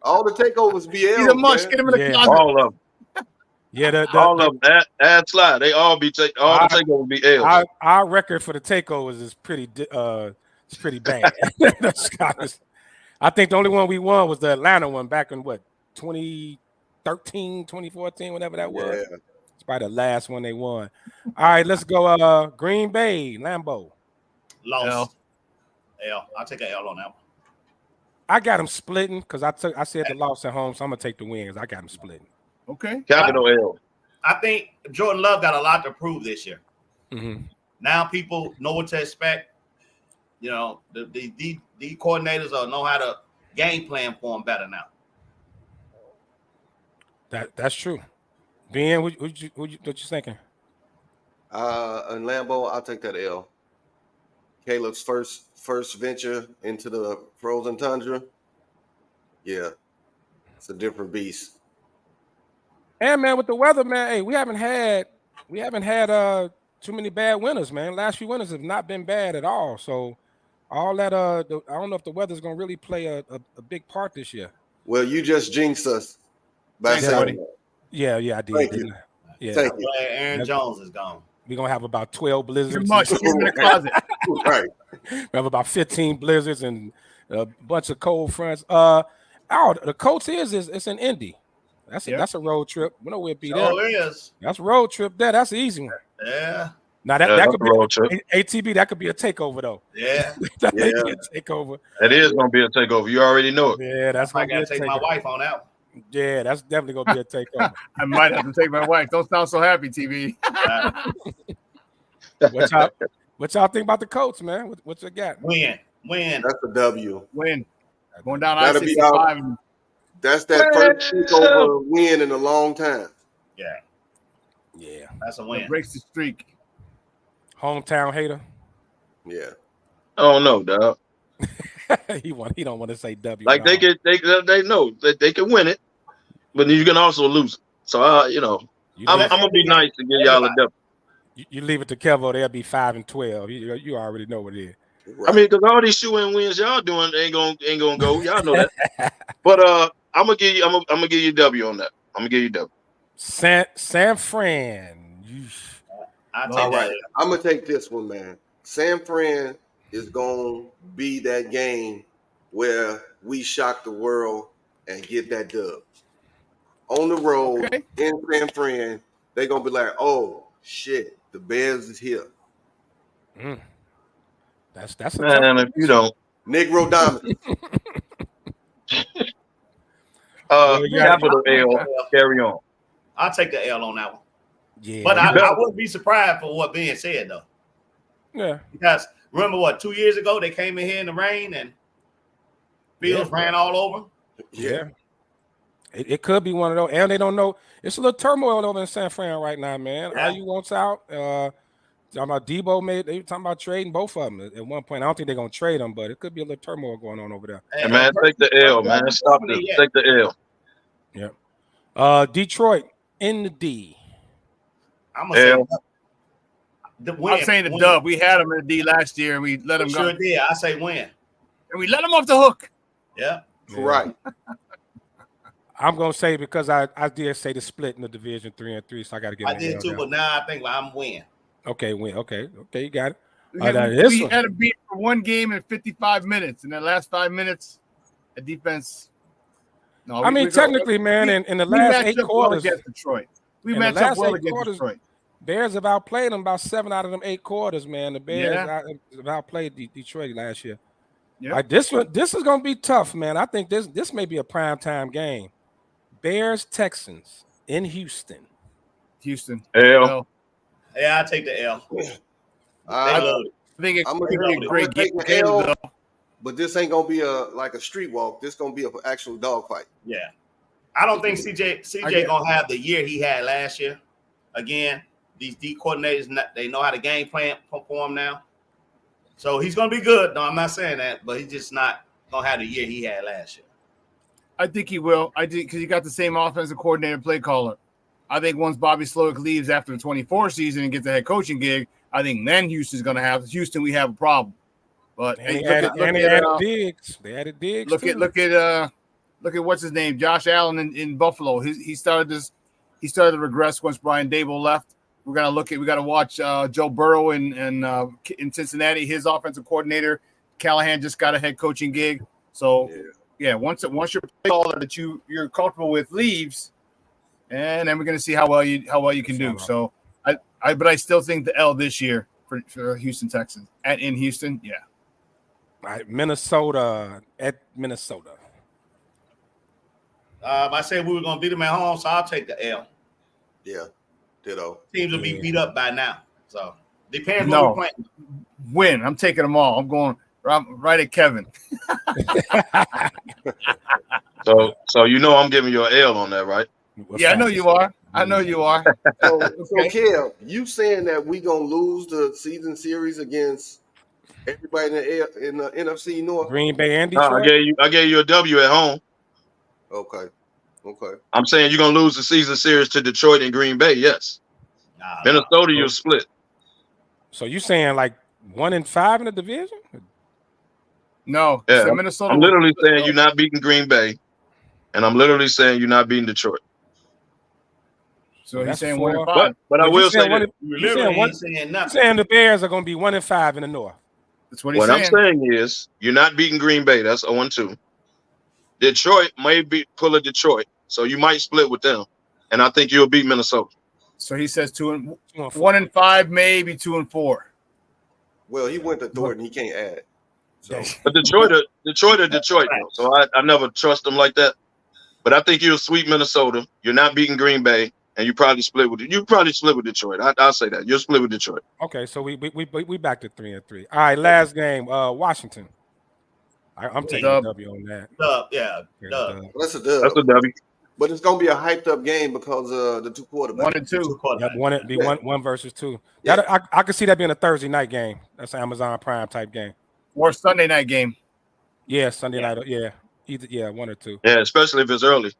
All the takeovers be L. He's a mush. Get him in the closet. All of them. Yeah, all of them. Add slide. They all be the takeovers be L. Our record for the takeovers is pretty bad. I think the only one we won was the Atlanta one back in 2013, 2014, whatever that was. Yeah. It's probably the last one they won. All right, let's go. Green Bay, Lambeau. Lost. L. I'll take an L on that one. I got them splitting because I said the loss at home, so I'm gonna take the wins. I got them splitting. Okay. Capital L. I think Jordan Love got a lot to prove this year. Mm-hmm. Now people know what to expect. You know, the coordinators know how to game plan for them better now. That's true. Ben, what you thinking? In Lambeau, I'll take that L. Caleb's first venture into the frozen tundra. Yeah, it's a different beast. And man, with the weather, man, hey, we haven't had too many bad winters, man. Last few winters have not been bad at all. So all that I don't know if the weather's gonna really play a big part this year. Well, you just jinxed us by saying that. Yeah, I did. Thank you. Yeah. Thank you. Aaron Jones is gone. We're gonna have about 12 blizzards. You're much. Get him in the closet. Right. We have about 15 blizzards and a bunch of cold fronts. The Colts it's in Indy. That's a road trip. We know where it be there. Oh, it is. That's a road trip there. That's the easy one. Yeah. Now that could be a road trip. ATB. That could be a takeover though. Yeah. That may be a takeover. That is gonna be a takeover. You already know it. Yeah, that's I gonna gotta take my wife on that one. Yeah, that's definitely gonna be a takeover. I might have to take my wife. Don't sound so happy, TV. What y'all think about the Colts, man? What you got? Win. That's a W. Win. Going down That'll be I-65. That's that first takeover win in a long time. Yeah. That's a win. Breaks the streak. Hometown hater. Yeah. I don't know, dog. He don't want to say W. Like they know that they can win it, but you can also lose it. So I'm gonna be nice to give y'all a W. You leave it to Kevo, they'll be 5-12. You already know what it is. Right. I mean, because all these shoe-in wins y'all doing ain't gonna go. Y'all know that. But I'm gonna give you W on that. I'm gonna give you W. San Fran. All right. I'm gonna take this one, man. San Fran is gonna be that game where we shock the world and get that dub. On the road in San Fran, they're gonna be like, oh shit, the Bears is here. That's man. If you don't, Negro dominant. Capital L. Carry on. I'll take the L on that one. Yeah, But I wouldn't be surprised for what being said though. Yeah. Because remember what 2 years ago they came in here in the rain and fields ran all over. Yeah. It could be one of those, and they don't know. It's a little turmoil over in San Fran right now, man. Yeah. IU wants out. Talking about Debo they were talking about trading both of them at one point. I don't think they're gonna trade them, but it could be a little turmoil going on over there. Hey, man, take the L, man. Stop this. Take the L. Yeah. Detroit in the D. I'm gonna say I'm saying the dub. We had them in the D last year, and we let them go. Sure did. I say win. And we let them off the hook. Yeah. Right. I'm gonna say because I did say the split in the division 3-3, so I got to get. I did too, but now I think I'm win. Okay, win. Okay, you got it. We had to beat for one game in 55 minutes. In the last 5 minutes, the defense. No, I mean, technically, man, in the last 8 quarters against Detroit, we matched up well against Detroit. Bears have outplayed them about 7 out of them 8 quarters, man. The Bears have outplayed Detroit last year. Yeah. Like this is gonna be tough, man. I think this may be a primetime game. Bears Texans in Houston. L. Yeah, I take the L. I think it's I'm gonna be a great game. L, but this ain't gonna be like a street walk. This gonna be an actual dogfight. Yeah, I don't think CJ gonna have the year he had last year. Again, these D coordinators they know how to game plan perform now, so he's gonna be good. No, I'm not saying that, but he's just not gonna have the year he had last year. I think he will. I think because he got the same offensive coordinator, play caller. I think once Bobby Slowick leaves after the 24 season and gets a head coaching gig, I think then Houston's going to have Houston. We have a problem. But they added Diggs. They added Diggs. Look at what's his name, Josh Allen in Buffalo. He started to regress once Brian Dable left. We got to watch Joe Burrow in Cincinnati. His offensive coordinator Callahan just got a head coaching gig. So. Yeah, once your play caller that you're comfortable with leaves, and then we're gonna see how well you can do. So but I still think the L this year for Houston Texans in Houston, yeah. All right, Minnesota at Minnesota. I said we were gonna beat them at home, so I'll take the L. Yeah, ditto. Teams will be beat up by now, so depends on we're playing. Win. I'm taking them all. I'm going. Right at Kevin. So I'm giving you an L on that, right? I know you are. So Kev, you saying that we gonna lose the season series against everybody in the NFC North? Green Bay and Detroit? I gave you a W at home. Okay. I'm saying you're gonna lose the season series to Detroit and Green Bay. Yes. Minnesota, you'll split. So you saying like 1-5 in the division? No, yeah, so Minnesota. I'm literally saying you're not beating Green Bay, and I'm literally saying you're not beating Detroit. So he's saying 1-5. But I will say that you're saying the Bears are going to be 1-5 in the North. That's what he's saying. What I'm saying is you're not beating Green Bay. That's 0-2. Detroit may pull a Detroit, so you might split with them, and I think you'll beat Minnesota. So he says 1-5, maybe 2-4. Well, he went to Thornton. He can't add. So. But Detroit are Detroit, though, so I never trust them like that. But I think you'll sweep Minnesota. You're not beating Green Bay, and you probably split with Detroit. I'll say that you'll split with Detroit. Okay, so we back to 3-3. All right, last game, Washington. I'm taking a W on that. Dub. That's a dub. That's a W. But it's gonna be a hyped up game because the two quarterbacks. 1 and 2. One versus two. Yeah. I can see that being a Thursday night game. That's an Amazon Prime type game. Or Sunday night game. Yeah, Sunday night. Yeah, either 1 or 2. Yeah, especially if it's early.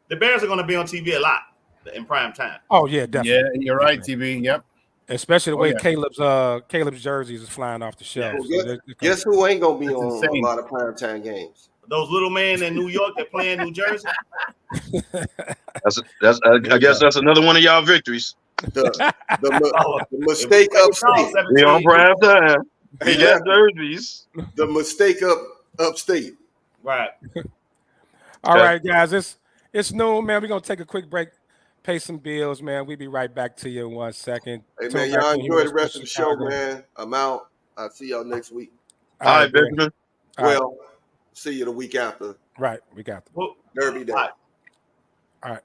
The Bears are going to be on TV a lot in prime time. Oh yeah, definitely. Yeah, you're right, TV. Yep. Especially the way Caleb's jerseys is flying off the shelf. Guess who ain't gonna be on a lot of primetime games? Those little men in New York that play in New Jersey. I guess that's another one of y'all victories. The mistake upstate. We on prime time. He got jerseys. The mistake upstate. Right. All right, guys. It's noon, man. We're gonna take a quick break. Pay some bills, man. We'll be right back to you in 1 second. Hey, man, y'all enjoy the rest of the show, man. I'm out. I'll see y'all next week. All right, Benjamin. Well, see you the week after. Right, we got Derby Day. All right.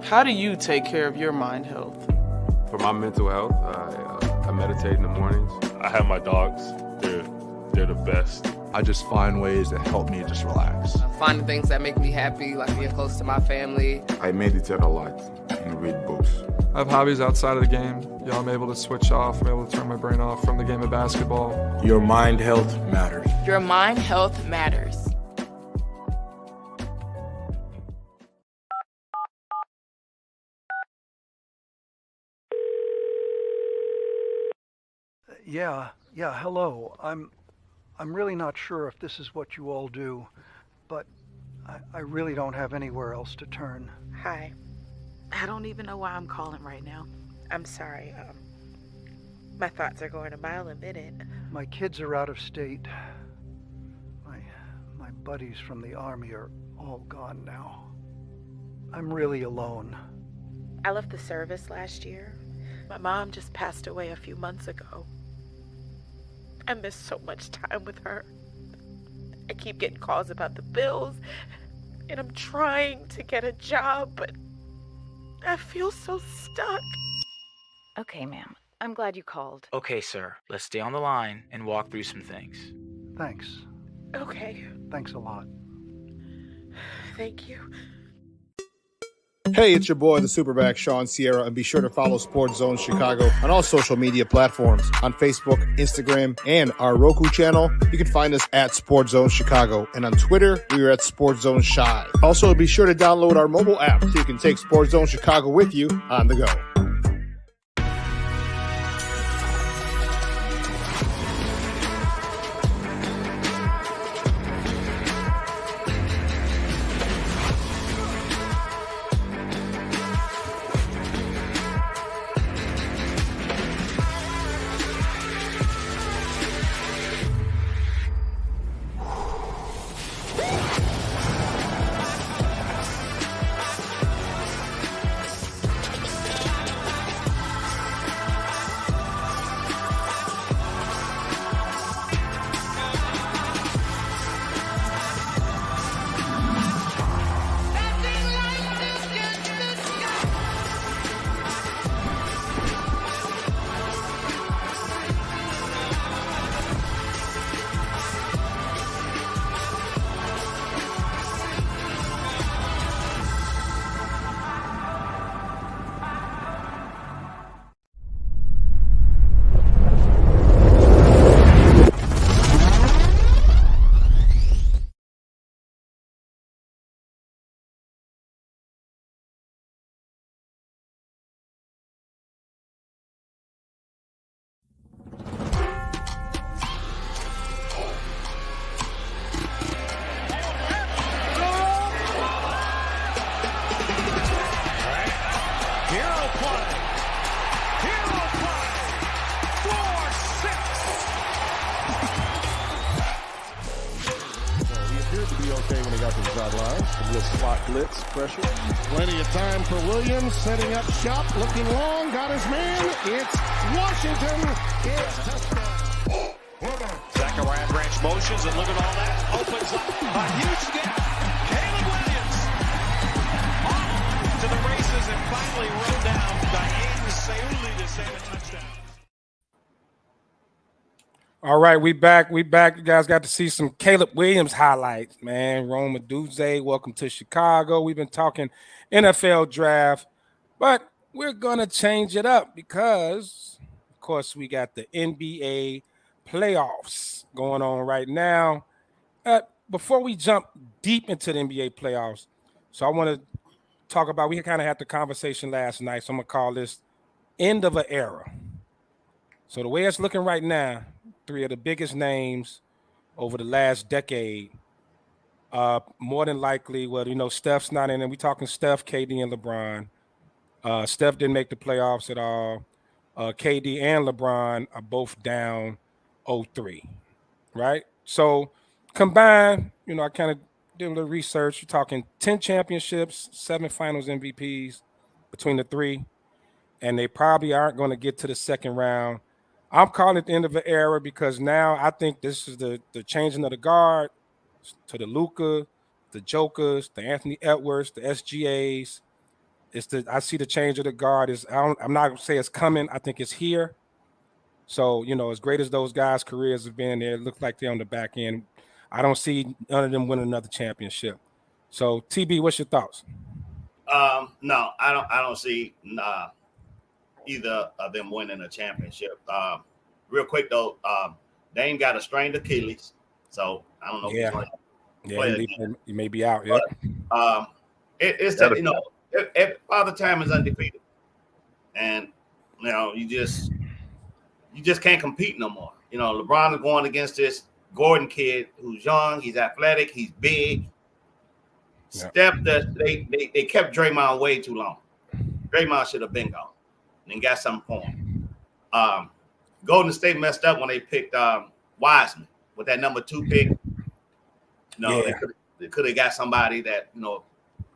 How do you take care of your mind health? For my mental health, I meditate in the mornings. I have my dogs. They're the best. I just find ways that help me just relax. Finding things that make me happy, like being close to my family. I meditate a lot and read books. I have hobbies outside of the game. I'm able to switch off. I'm able to turn my brain off from the game of basketball. Your mind health matters. Your mind health matters. Yeah, hello. I'm really not sure if this is what you all do, but I really don't have anywhere else to turn. Hi. I don't even know why I'm calling right now. I'm sorry. My thoughts are going a mile a minute. My kids are out of state. My buddies from the Army are all gone now. I'm really alone. I left the service last year. My mom just passed away a few months ago. I miss so much time with her. I keep getting calls about the bills, and I'm trying to get a job, but I feel so stuck. Okay, ma'am. I'm glad you called. Okay, sir. Let's stay on the line and walk through some things. Thanks. Okay. Thanks a lot. Thank you. Hey, it's your boy, the Superback, Sean Sierra, and be sure to follow Sports Zone Chicago on all social media platforms, on Facebook, Instagram, and our Roku channel. You can find us at Sports Zone Chicago, and on Twitter, we are at Sports Zone Shy. Also, be sure to download our mobile app so you can take Sports Zone Chicago with you on the go. Blitz pressure. Plenty of time for Williams, setting up shop, looking long, got his man. It's Washington. It's touchdown. Zachariah Branch motions, and look at all that. Opens up a huge gap. Caleb Williams off to the races and finally rode down by Aiden Seuli to save a touchdown. All right, we back. You guys got to see some Caleb Williams highlights, man. Rome Aduze, welcome to Chicago. We've been talking NFL draft, but we're going to change it up because, of course, we got the NBA playoffs going on right now. Before we jump deep into the NBA playoffs, so I want to talk about, we kind of had the conversation last night, so I'm going to call this end of an era. So the way it's looking right now, three of the biggest names over the last decade, more than likely, Steph's not in it. We're talking Steph, KD, and LeBron. Steph didn't make the playoffs at all. KD and LeBron are both down 0-3, right? So combined, I kind of did a little research. You're talking 10 championships, 7 finals MVPs between the three, and they probably aren't going to get to the second round I'm calling it the end of an era because now I think this is the changing of the guard to the Luka, the Jokers, the Anthony Edwards, the SGAs. I see the change of the guard I'm not gonna say it's coming. I think it's here. So, as great as those guys' careers have been, it looks like they're on the back end. I don't see none of them winning another championship. So, TB, what's your thoughts? No, I don't see either of them winning a championship. Real quick though, Dame got a strained Achilles, so I don't know. He may be out. Yeah, it's that if Father Time is undefeated, and you just can't compete no more. LeBron is going against this Gordon kid who's young, he's athletic, he's big. Steph, they kept Draymond way too long. Draymond should have been gone and got something for him. Golden State messed up when they picked Wiseman with that number 2 pick. They could have got somebody that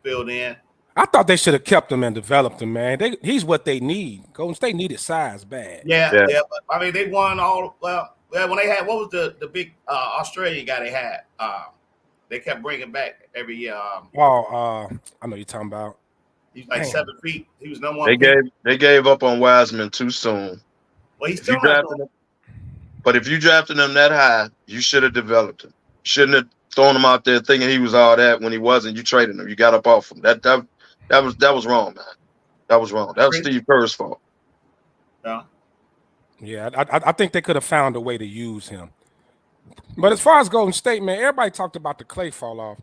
filled in. I thought they should have kept him and developed him, man. He's what they need. Golden State needed size bad. Yeah. But I mean, they won all. Well, when they had, what was the big Australian guy they had? They kept bringing back every year. I know you're talking about. He's like 7 feet. He was number 1. They gave up on Wiseman too soon. Well, he's still drafted him. But if you drafted him that high, you should have developed him. Shouldn't have thrown him out there thinking he was all that when he wasn't. You traded him. You got up off him. That was wrong, man. That was wrong. That was Steve Kerr's fault. Yeah, I think they could have found a way to use him. But as far as Golden State, man, everybody talked about the Clay fall off.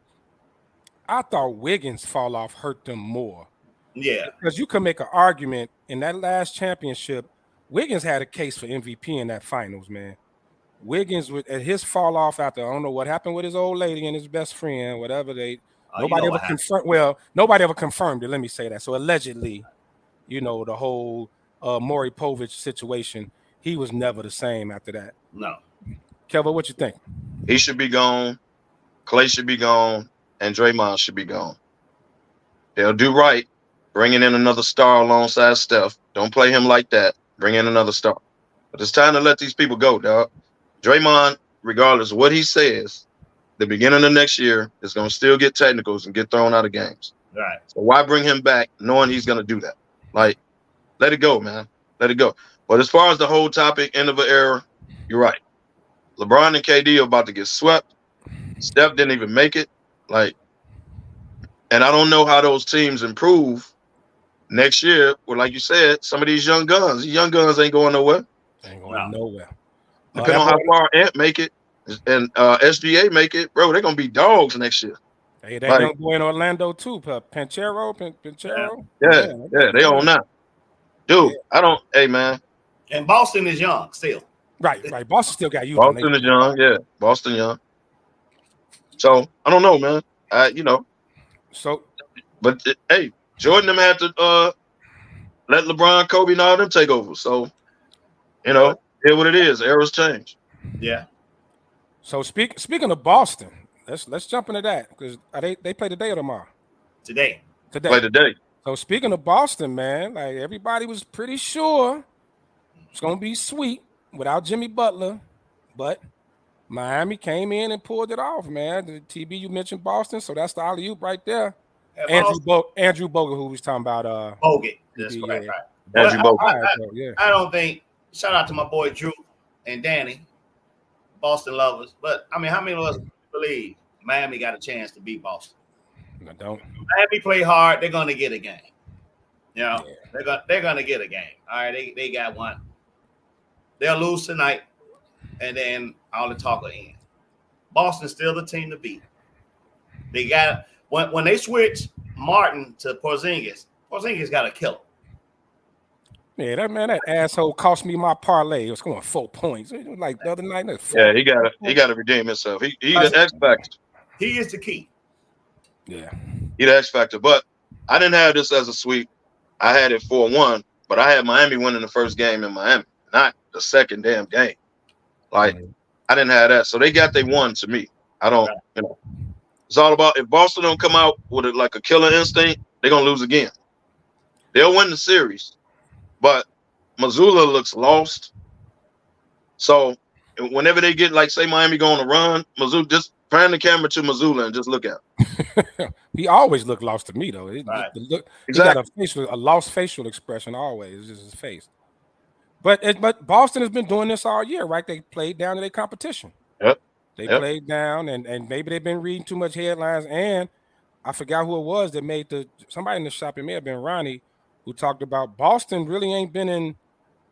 I thought Wiggins' fall off hurt them more. Yeah. Because you could make an argument in that last championship, Wiggins had a case for MVP in that finals, man. Wiggins, at his fall off after, I don't know what happened with his old lady and his best friend, whatever nobody ever confirmed. Well, nobody ever confirmed it. Let me say that. So allegedly, the whole Maury Povich situation, he was never the same after that. No. Kevin, what you think? He should be gone. Clay should be gone, and Draymond should be gone. They'll do right, bringing in another star alongside Steph. Don't play him like that. Bring in another star. But it's time to let these people go, dog. Draymond, regardless of what he says, the beginning of next year is going to still get technicals and get thrown out of games. Right. So why bring him back knowing he's going to do that? Like, let it go, man. Let it go. But as far as the whole topic, end of an era, you're right. LeBron and KD are about to get swept. Steph didn't even make it. And I don't know how those teams improve next year. Well, like you said, some of these young guns ain't going nowhere. Ain't going nowhere. Depending on how far Ant make it and SGA make it, bro, they're gonna be dogs next year. Hey, that young boy in Orlando too, Pinchero. Yeah, they on now. Dude, hey man. And Boston is young still. Right. Boston still got you. Boston is young, yeah. Boston young. So I don't know, man. But hey, Jordan them had to let LeBron, Kobe, and all them take over. So here's what it is. Eras change. Yeah. So speaking of Boston, let's jump into that because they play today or tomorrow? Today. Play today. So speaking of Boston, man, like everybody was pretty sure it's gonna be sweet without Jimmy Butler, but Miami came in and pulled it off, man. The TB, you mentioned Boston, so that's the alley-oop right there. Andrew Bogut, who was talking about Bogut. That's right. Andrew Bogut. I don't think. Shout out to my boy Drew and Danny, Boston lovers. But I mean, how many of us believe Miami got a chance to beat Boston? I don't. Miami play hard. They're gonna get a game. They're gonna get a game. All right, they got one. They'll lose tonight, and then all the talk will end. Boston's still the team to beat. They got when they switch Martin to Porzingis got to kill him. Yeah, that asshole cost me my parlay. It was going 4 points. It was like the other night. Yeah, he got to redeem himself. He the X factor. He is the key. Yeah, he the X factor. But I didn't have this as a sweep. I had it 4-1, but I had Miami winning the first game in Miami, not the second damn game. I didn't have that. So they got they won to me. I don't, it's all about if Boston don't come out with a killer instinct, they're gonna lose again. They'll win the series. But Missoula looks lost. So whenever they get, like, say Miami going to run, Missoula, just pan the camera to Missoula and just look at him. He always looked lost to me, though. Right. He got a lost facial expression always. It's just his face. But Boston has been doing this all year, right? They played down to their competition. Yep. They played down, and maybe they've been reading too much headlines. And I forgot who it was that made somebody in the shop. It may have been Ronnie, who talked about Boston really ain't been in.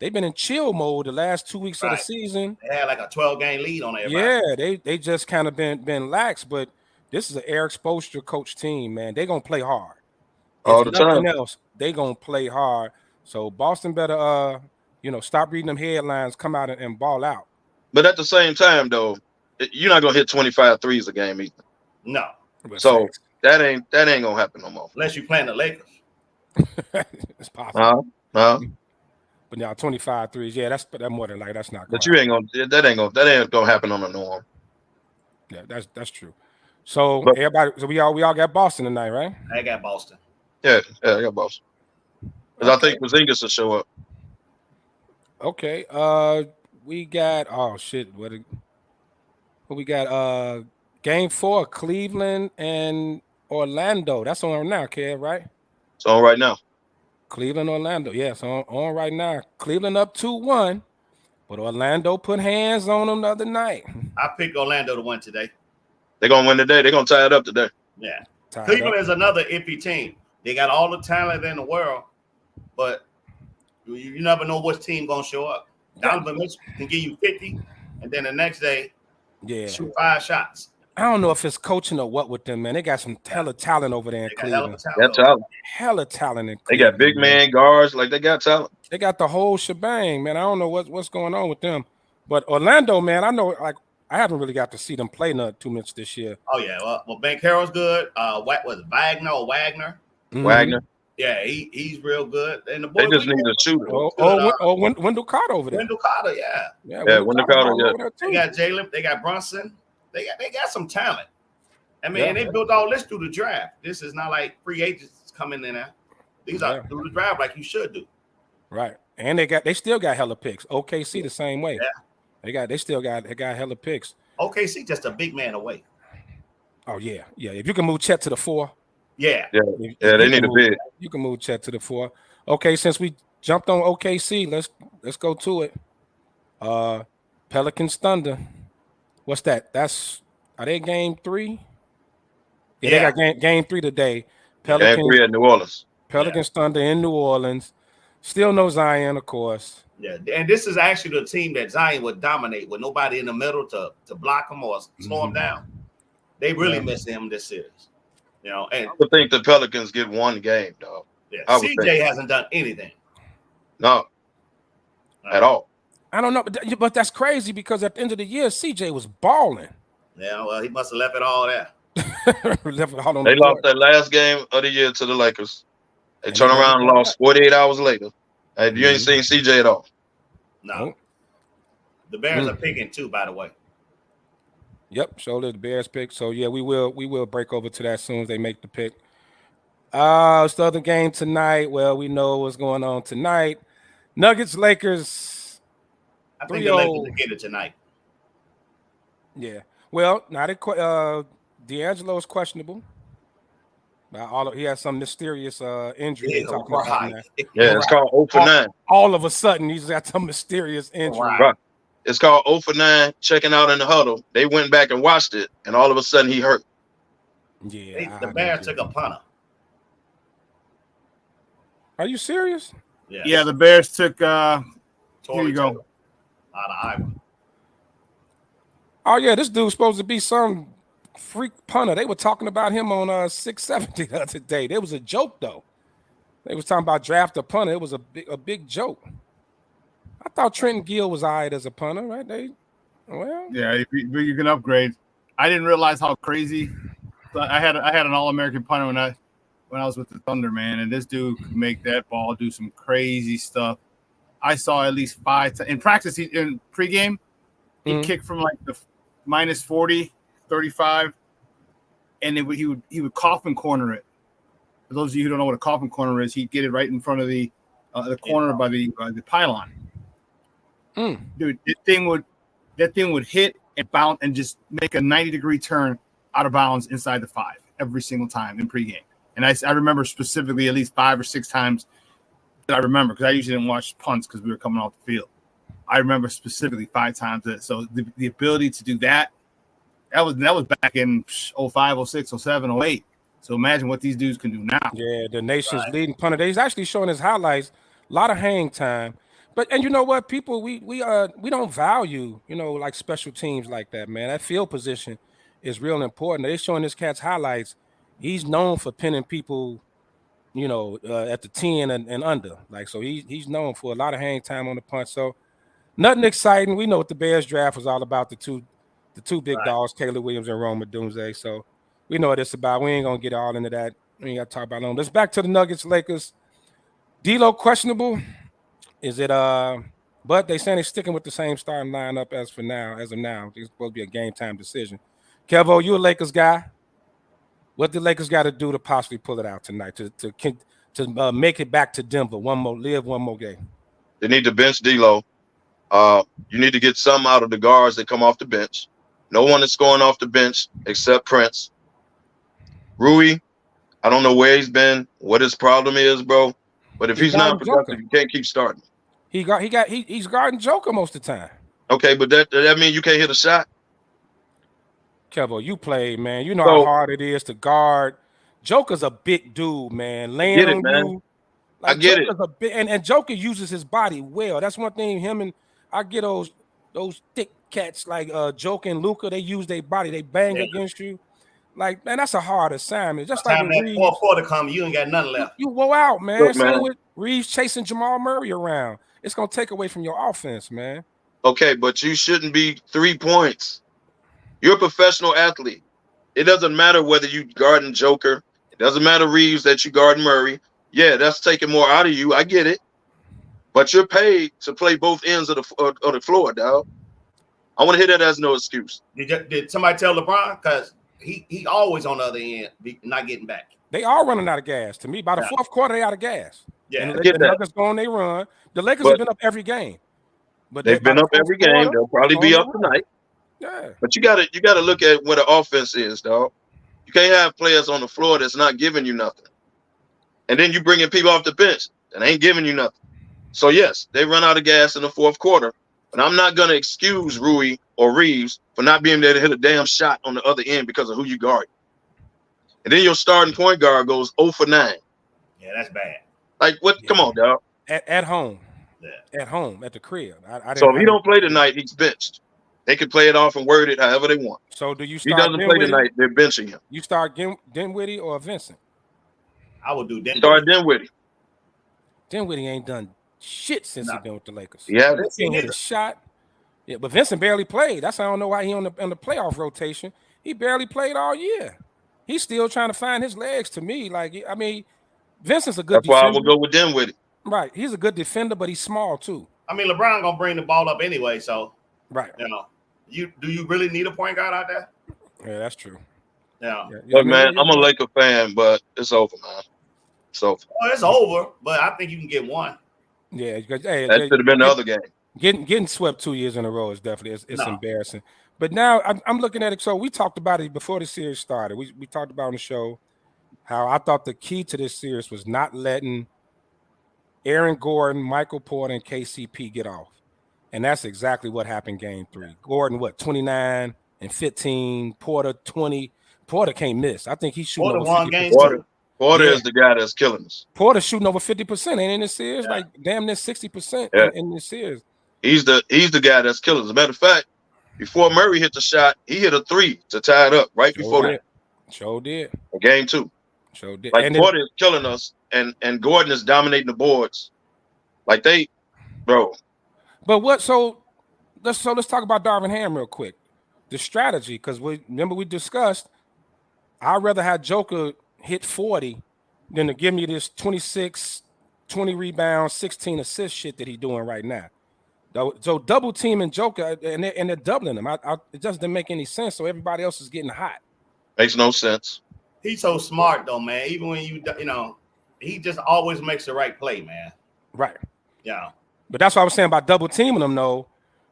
They've been in chill mode the last 2 weeks of the season. They had like a 12-game lead on everybody. Yeah, they just kind of been lax. But this is an Eric Spoelstra coach team, man. They're gonna play hard. All the time. Nothing else, they gonna play hard. So Boston better stop reading them headlines, come out and ball out. But at the same time, though, you're not gonna hit 25 threes a game either. No. So that ain't gonna happen no more. Unless you playing the Lakers. It's possible. But now 25 threes, yeah, that's more than like that's not. But you ain't gonna that ain't gonna happen on the norm. Yeah, that's true. So we all got Boston tonight, right? I got Boston. Yeah, I got Boston. Because I think Porzingis will show up. Okay. We got what we got? Game 4, Cleveland and Orlando. That's on now, Kev, right? It's on right now. Cleveland, Orlando. Yes, on right now. Cleveland up 2-1, but Orlando put hands on them the other night. I picked Orlando to win today. They're gonna win today. They're gonna tie it up today. Yeah. Cleveland is another iffy team. They got all the talent in the world, but you never know which team gonna show up. Donovan Mitchell can give you 50, and then the next day, shoot 5 shots. I don't know if it's coaching or what with them, man. They got some hella talent over there in Cleveland. Hella talent in Cleveland. They got big man guards, like they got talent. They got the whole shebang, man. I don't know what's going on with them. But Orlando, man, I know, like, I haven't really got to see them play too much this year. Oh, yeah. Well, Ben Carroll's good. What was it, Wagner or Wagner? Mm-hmm. Wagner. Yeah, he's real good. And the boy, they just need a shooter. Wendell Carter over there. Wendell Carter, yeah. Wendell Carter, yeah. They got Jalen. They got Brunson. They got some talent. I mean, they built all this through the draft. This is not like free agents coming in there. These are through the draft like you should do. Right. And they still got hella picks. OKC the same way. Yeah. They got hella picks. OKC just a big man away. Oh yeah. Yeah. If you can move Chet to the 4. Yeah. They need a big. You can move Chet to the 4. Okay, since we jumped on OKC, let's go to it. Pelicans Thunder. What's that? Are they game 3? Yeah, they got game 3 today. Game 3 at New Orleans. Pelicans Thunder in New Orleans. Still no Zion, of course. Yeah, and this is actually the team that Zion would dominate with nobody in the middle to block him or slow him down. They really miss him this series. You know, and I would think the Pelicans get one game, dog. Yeah, CJ hasn't done anything. No, at all. I don't know, but that's crazy because at the end of the year, CJ was balling. Yeah, well, he must have left it all there. They lost that last game of the year to the Lakers. They turned around and lost 48 hours later. And you ain't seen CJ at all. No. The Bears are picking too, by the way. Yep, the Bears pick. So yeah, we will break over to that as soon as they make the pick. It's the other game tonight. Well, we know what's going on tonight. Nuggets, Lakers. I think the Lakers will get it tonight. Yeah. Well, now D'Angelo's questionable. He has some mysterious injury. It's called 0 for 9. All of a sudden, he's got some mysterious injury. Right. It's called 0 for 9, checking out in the huddle. They went back and watched it, and all of a sudden he hurt. Yeah. The Bears took a punter. Are you serious? Yeah, the Bears took here you go. Out of Iowa. Oh, yeah, this dude's supposed to be some freak punter. They were talking about him on 670 the other day. There was a joke, though. They was talking about draft a punter. It was a big joke. I thought Trenton Gill was all right as a punter, right? Yeah, if you can upgrade. I didn't realize how crazy. I had an All-American punter when I was with the Thunder, man, and this dude could make that ball do some crazy stuff. I saw at least 5 times in practice. In pregame, he kicked from like the minus 40, 35, and he would coffin corner it. For those of you who don't know what a coffin corner is, he'd get it right in front of the corner by the pylon. Dude, that thing would hit and bounce and just make a 90-degree turn out of bounds inside the 5 every single time in pregame. And I remember specifically at least 5 or 6 times that I remember, because I usually didn't watch punts because we were coming off the field. I remember specifically 5 times that. So the ability to do that was back in 05, 06, 07, 08. So imagine what these dudes can do now. Yeah, the nation's leading punter. He's actually showing his highlights, a lot of hang time. And you know what, people, we don't value, like special teams like that, man. That field position is real important. They're showing this cat's highlights. He's known for pinning people, at the 10 and under. Like, so he's known for a lot of hang time on the punt. So nothing exciting. We know what the Bears draft was all about, the two big dogs, Caleb Williams and Rome Odunze. So we know what it's about. We ain't gonna get all into that. We ain't got to talk about them. Let's back to the Nuggets, Lakers. D'Lo questionable. Is it but they saying they're sticking with the same starting lineup as of now. It's supposed to be a game time decision. Kevo, you a Lakers guy. What the Lakers got to do to possibly pull it out tonight to make it back to Denver? One more game. They need to bench D'Lo. You need to get some out of the guards that come off the bench. No one is scoring off the bench except Prince. Rui, I don't know where he's been, what his problem is, bro. But if he's not productive, you can't keep starting. He's guarding Joker most of the time. Okay, but that means you can't hit a shot. Kevo, you play, man. You know how hard it is to guard. Joker's a big dude, man. Laying on you. Like, I get Joker's a big, and Joker uses his body well. That's one thing. Him and I get those thick cats like Joker and Luka. They use their body. They bang against you. Like, man, that's a hard assignment. Just like when that fourth quarter come, you ain't got nothing left. You woe out, man. Look, Same with Reeves chasing Jamal Murray around. It's gonna take away from your offense, man. Okay, but you shouldn't be 3 points. You're a professional athlete. It doesn't matter whether you guarding Joker. It doesn't matter Reeves that you guard Murray. Yeah, that's taking more out of you. I get it. But you're paid to play both ends of the floor, dog. I want to hear that as no excuse. Did somebody tell LeBron? Because he always on the other end, not getting back. They are running out of gas. To me, by the fourth quarter, they out of gas. Yeah, and the Nuggets go on, they run. The Lakers have been up every game. But they've been up every game. They'll probably be up tonight. Yeah. But you gotta look at where the offense is, dog. You can't have players on the floor that's not giving you nothing. And then you bringing people off the bench that ain't giving you nothing. So yes, they run out of gas in the fourth quarter. But I'm not gonna excuse Rui or Reeves for not being there to hit a damn shot on the other end because of who you guard. And then your starting point guard goes 0 for 9. Yeah, that's bad. Like what? Yeah. Come on, dog. At home. Yeah. At home, at the crib. So if he don't play tonight, he's benched. They can play it off and word it however they want. So do you if he doesn't play tonight, they're benching him. You start Dinwiddie or Vincent? I would do Dinwiddie. Start Dinwiddie. Dinwiddie ain't done shit since he's been with the Lakers. Yeah, he ain't hit a shot. Yeah, but Vincent barely played. That's how I don't know why he on the playoff rotation. He barely played all year. He's still trying to find his legs. To me, like I mean, Vincent's a good. That's why I will go with Dinwiddie. Right, he's a good defender, but he's small too. I mean, LeBron gonna bring the ball up anyway, so right. Do you really need a point guard out there? Yeah, that's true. Yeah. Look, man, I'm a Laker fan, but it's over, man. It's over. Well, it's over, but I think you can get one. Yeah, that should have been the other game. Getting swept 2 years in a row is definitely it's embarrassing. But now I'm looking at it. So we talked about it before the series started. We talked about on the show how I thought the key to this series was not letting Aaron Gordon, Michael Porter, and KCP get off. And that's exactly what happened game 3. Gordon, 29 and 15, Porter 20. Porter can't miss. I think he's shooting over 50%. Porter is the guy that's killing us. Porter's shooting over 50%, ain't in this series? Like damn near 60% in this series. He's the guy that's killing us. As a matter of fact, before Murray hit the shot, he hit a 3 to tie it up before that. Sure did. In game 2. Sure did. Like Porter is killing us, and Gordon is dominating the boards. Like bro. But so let's talk about Darvin Ham real quick. The strategy, because we discussed, I'd rather have Joker hit 40 than to give me this 26, 20 rebounds, 16 assist shit that he's doing right now. So double teaming Joker and they're doubling him. It doesn't make any sense. So everybody else is getting hot. Makes no sense. He's so smart though, man. Even when he just always makes the right play, man. Right. Yeah. But that's what I was saying about double teaming him, though.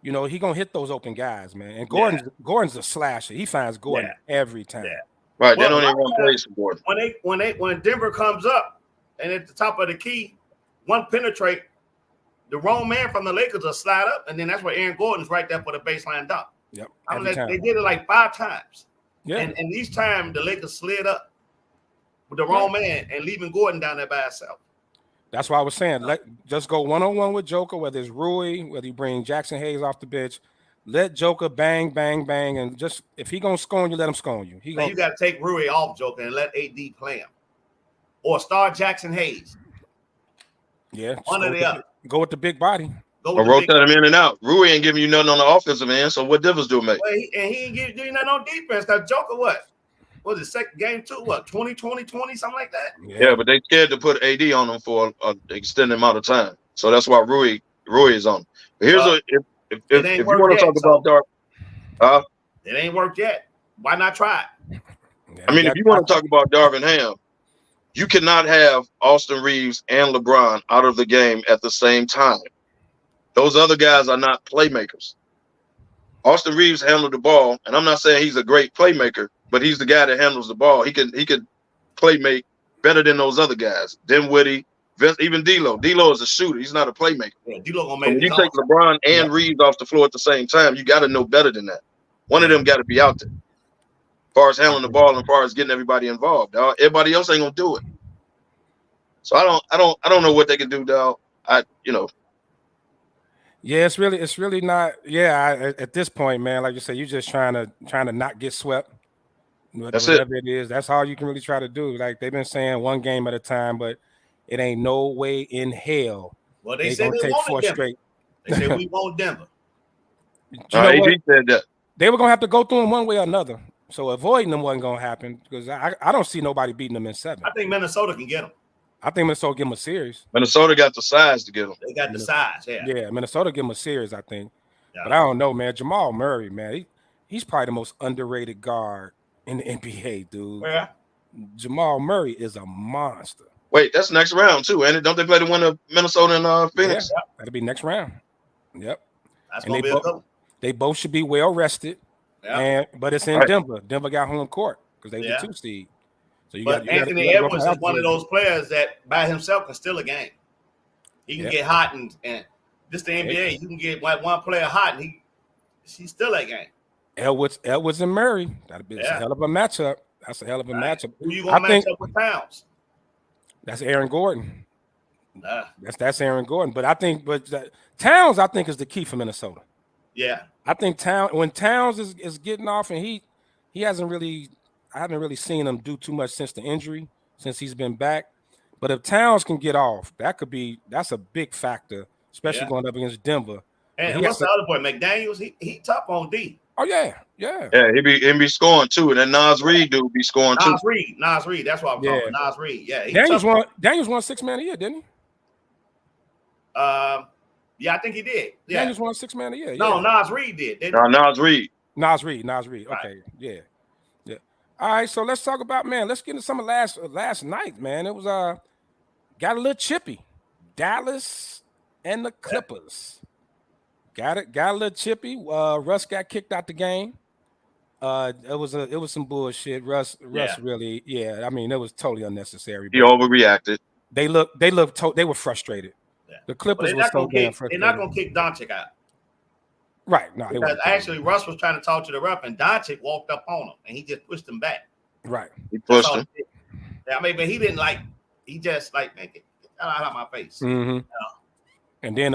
you know, he gonna hit those open guys, man. And Gordon's a slasher. He finds Gordon every time. Yeah. Right. Well, they don't even want to play for Gordon. When Denver comes up and at the top of the key, one penetrate, the wrong man from the Lakers will slide up, and then that's where Aaron Gordon's right there for the baseline dunk. Yep. I mean, they did it like 5 times. Yeah. And each time the Lakers slid up with the wrong man and leaving Gordon down there by himself. That's why I was saying, just go one-on-one with Joker, whether it's Rui, whether you bring Jackson Hayes off the bench. Let Joker bang, bang, bang, and just if he gonna score you, let him score you. You got to take Rui off Joker and let AD play him, or start Jackson Hayes. Yeah, one or the other. Go with the big body. Or rotate him in and out. Rui ain't giving you nothing on the offensive end, so what difference do it make? Well, he ain't giving you nothing on defense. Because Joker, what was it? Second game 2? What 20, something like that? Yeah, but they scared to put AD on him for an extended amount of time, so that's why Rui is on. But here's if you want to talk about Dark, it ain't worked yet. Why not try it? I mean, if you want to talk about Darvin Ham, you cannot have Austin Reeves and LeBron out of the game at the same time. Those other guys are not playmakers. Austin Reeves handled the ball, and I'm not saying he's a great playmaker, but he's the guy that handles the ball. He could play make better than those other guys. Dinwiddie, Vince, even D'Lo. D'Lo is a shooter. He's not a playmaker. Yeah, D'Lo gonna So make when you take LeBron and Reeves off the floor at the same time, you got to know better than that. One of them got to be out there. As far as handling the ball and as far as getting everybody involved, everybody else ain't gonna do it. So I don't know what they can do, dog. Yeah, it's really not. Yeah, at this point, man, like you said, you're just trying to not get swept. Whatever it is, that's all you can really try to do. Like they've been saying, one game at a time, but it ain't no way in hell. Well, they said they wanted Denver. Straight. They said we want Denver. AD said that they were gonna have to go through them one way or another. So avoiding them wasn't gonna happen because I don't see nobody beating them in 7. I think Minnesota can get them. I think Minnesota give them a series. Minnesota got the size to get them. They got the size, yeah. Yeah, Minnesota give them a series, I think. Yeah. But I don't know, man. Jamal Murray, man, he's probably the most underrated guard in the NBA, dude. Yeah. Jamal Murray is a monster. Wait, that's next round too, and don't they play the winner of Minnesota and Phoenix? Yeah, that'll be next round. Yep. That's gonna be a couple. They both should be well rested. Yeah. But it's in Denver. Denver got home court because they were the 2 seed. So Anthony Edwards is one of those players that by himself can steal a game. He can get hot and this the NBA. You can get one player hot and he's still that game. Edwards and Murray. That'd be a hell of a matchup. That's a hell of a matchup. Who you gonna match up with Towns? That's Aaron Gordon. That's Aaron Gordon. But Towns, I think, is the key for Minnesota. Yeah. I think when Towns is getting off and he hasn't really, I haven't really seen him do too much since the injury, since he's been back. But if Towns can get off, that's a big factor, especially going up against Denver. And what's the other boy, McDaniels? He tough on D. Oh yeah. Yeah, he be scoring too, and then Nas Reed dude be scoring too. Nas Reed, that's what I'm calling Nas Reed. Yeah, Daniels won 6 man a year, didn't he? Yeah, I think he did. Yeah, Daniels won 6 man a year. No, Nas Reed did. Nas Reed. Nas Reed. Okay, right. Yeah. All right, so let's talk about, man. Let's get into some of last night, man. It was got a little chippy. Dallas and the Clippers. Got a little chippy. Russ got kicked out the game. It was some bullshit. Russ really, I mean, it was totally unnecessary. He overreacted. They were frustrated. Yeah. The Clippers were so damn frustrated. They're not gonna kick Doncic out. Right. No, because actually Russ was trying to talk to the ref and Doncic walked up on him and he just pushed him back. Right. He pushed him. I mean, but he didn't he just make it out of my face. Mm-hmm. You know? And then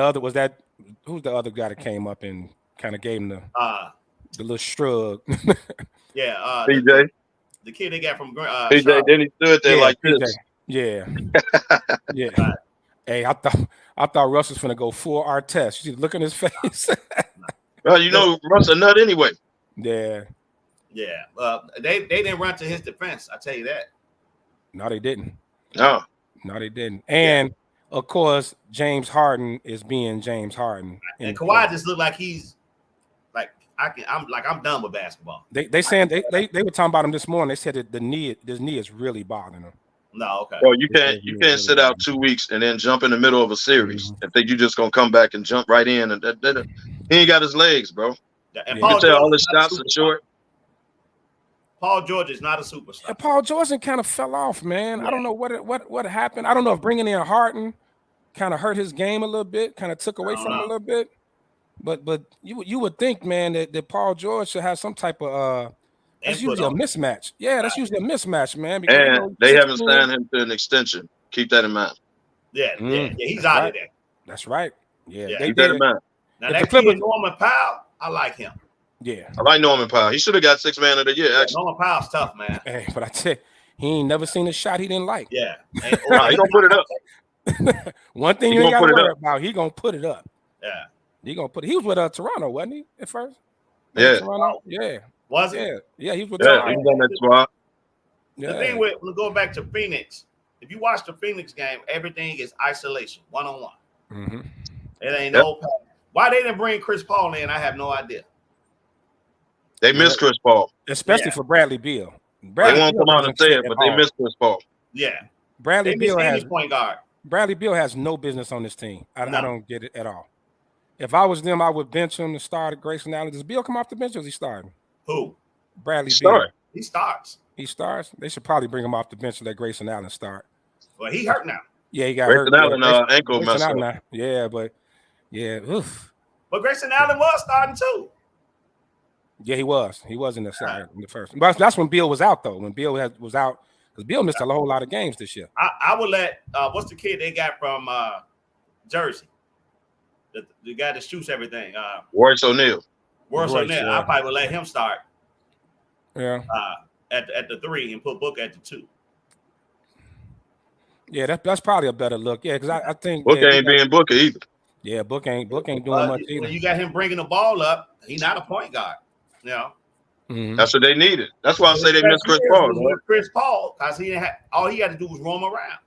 who's the other guy that came up and kind of gave him the little shrug? PJ. The kid they got from PJ, Charlotte. then he stood there like PJ. this. Yeah. Yeah. Hey, I thought Russ was gonna go full Artest. You see, look in his face. Well, Russ a nut anyway. Yeah. Yeah. They didn't run to his defense. I tell you that. No, they didn't. No, they didn't. And of course, James Harden is being James Harden. And Kawhi just looked like he's I'm done with basketball. They saying they were talking about him this morning. They said that this knee is really bothering him. No, okay. Well, you can't sit out 2 weeks and then jump in the middle of a series and think you're just gonna come back and jump right in. And He ain't got his legs, bro. And You can Paul tell George all his is not a shots are superstar. short. Paul George is not a superstar. And Paul George kind of fell off, man. Yeah. I don't know what happened. I don't know if bringing in Harden kind of hurt his game a little bit, kind of took away from him a little bit. But you would think, man, that Paul George should have some type of that's usually a mismatch. Yeah, that's usually a mismatch, man. Because And they 16, haven't signed him to an extension. Keep that in mind. Yeah, he's that's out right. of there. That's right. Yeah, Yeah. they Keep that in did. mind. Now If that the kid Clippers, Norman Powell, I like him. yeah, I like Norman Powell. He should have got 6th man of the year. Yeah, Actually, Norman Powell's tough, man. hey, but I tell you, he ain't never seen a shot he didn't like. Yeah. nah, he gonna put it up. One thing He you ain't got gonna to put it worry up. about, he gonna put it up. Yeah. He gonna put it. He was with Toronto, wasn't he? At first. Yeah. Toronto. Yeah. Was it? Yeah. He was with Yeah, Toronto. he was on that squad. The thing with we'll go back to Phoenix. If you watch the Phoenix game, everything is isolation, one-on-one. Mm-hmm. It ain't no pass. Why they didn't bring Chris Paul in, I have no idea. They miss Chris Paul, especially for Bradley Beal. They Bradley won't Beal come out and doesn't say fit it, but at they all. miss Chris Paul. Yeah. Bradley They miss Beal any has point guard. Bradley Beal has no business on this team. I No. don't get it at all. If I was them, I would bench him to start Grayson Allen. Does Beal come off the bench or is he starting? Who? Bradley Start. Beal. He starts. He starts. They should probably bring him off the bench and let Grayson Allen start. Well, he hurt now. Yeah, he got Grayson hurt. Allen, ankle Grayson messed Allen up. now. Yeah, but yeah, oof. But Grayson Allen was starting too. Yeah, he was. He was in the side in the first. But that's when Beal was out though. When Beal was out, because Beal missed a whole lot of games this year. I would let what's the kid they got from Jersey? The guy that shoots everything. Royce O'Neal. O'Neal. I probably would let him start. Yeah. At the 3 and put Book at the 2. Yeah, that's probably a better look. Yeah, because I think Book ain't being Booker either. Yeah, Book ain't doing much either. When you got him bringing the ball up, he's not a point guard. You know. Mm-hmm. That's what they needed. That's why I say they miss Chris Paul. Right? Chris Paul, because he didn't have all he had to do was roam around.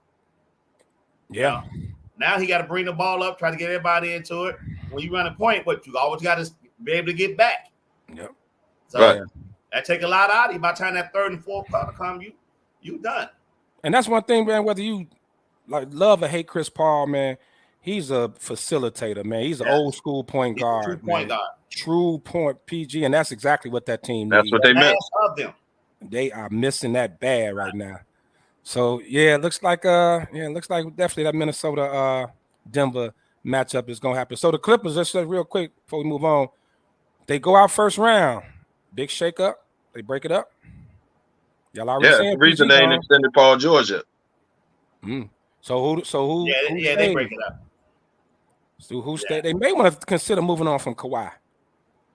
Yeah. You know? Now he got to bring the ball up, try to get everybody into it. When you run a point, what you always got to be able to get back. Yep. So that take a lot out of you. By the time that 3rd and 4th quarter come, you done. And that's one thing, man. Whether you like love or hate Chris Paul, man, he's a facilitator, man. He's an old school point guard, true point guard. True point PG, and that's exactly what that team needs. That's what they miss. Of them. They are missing that bad right now. So yeah, it looks like definitely that Minnesota Denver matchup is gonna happen. So the Clippers, just real quick before we move on, they go out first round. Big shake up. They break it up. Y'all already saying the reason they ain't extended Paul George yet. So who? Yeah, they break it up. So who stayed? They may want to consider moving on from Kawhi.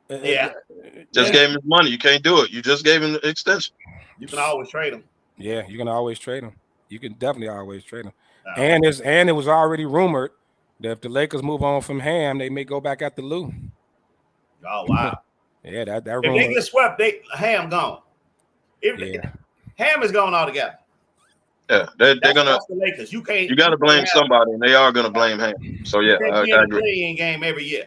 Just gave him his money. You can't do it. You just gave him the extension. You can always trade him. Yeah, you can always trade him. You can definitely always trade him. And it was already rumored that if the Lakers move on from Ham, they may go back after Lou. Oh wow. Yeah, that if rumor. they get swept, Ham gone. Ham is gone altogether. Yeah, they're gonna. The Lakers. You can't. You got to blame somebody, and they are gonna blame Ham. So yeah, I agree. Play-in game every year.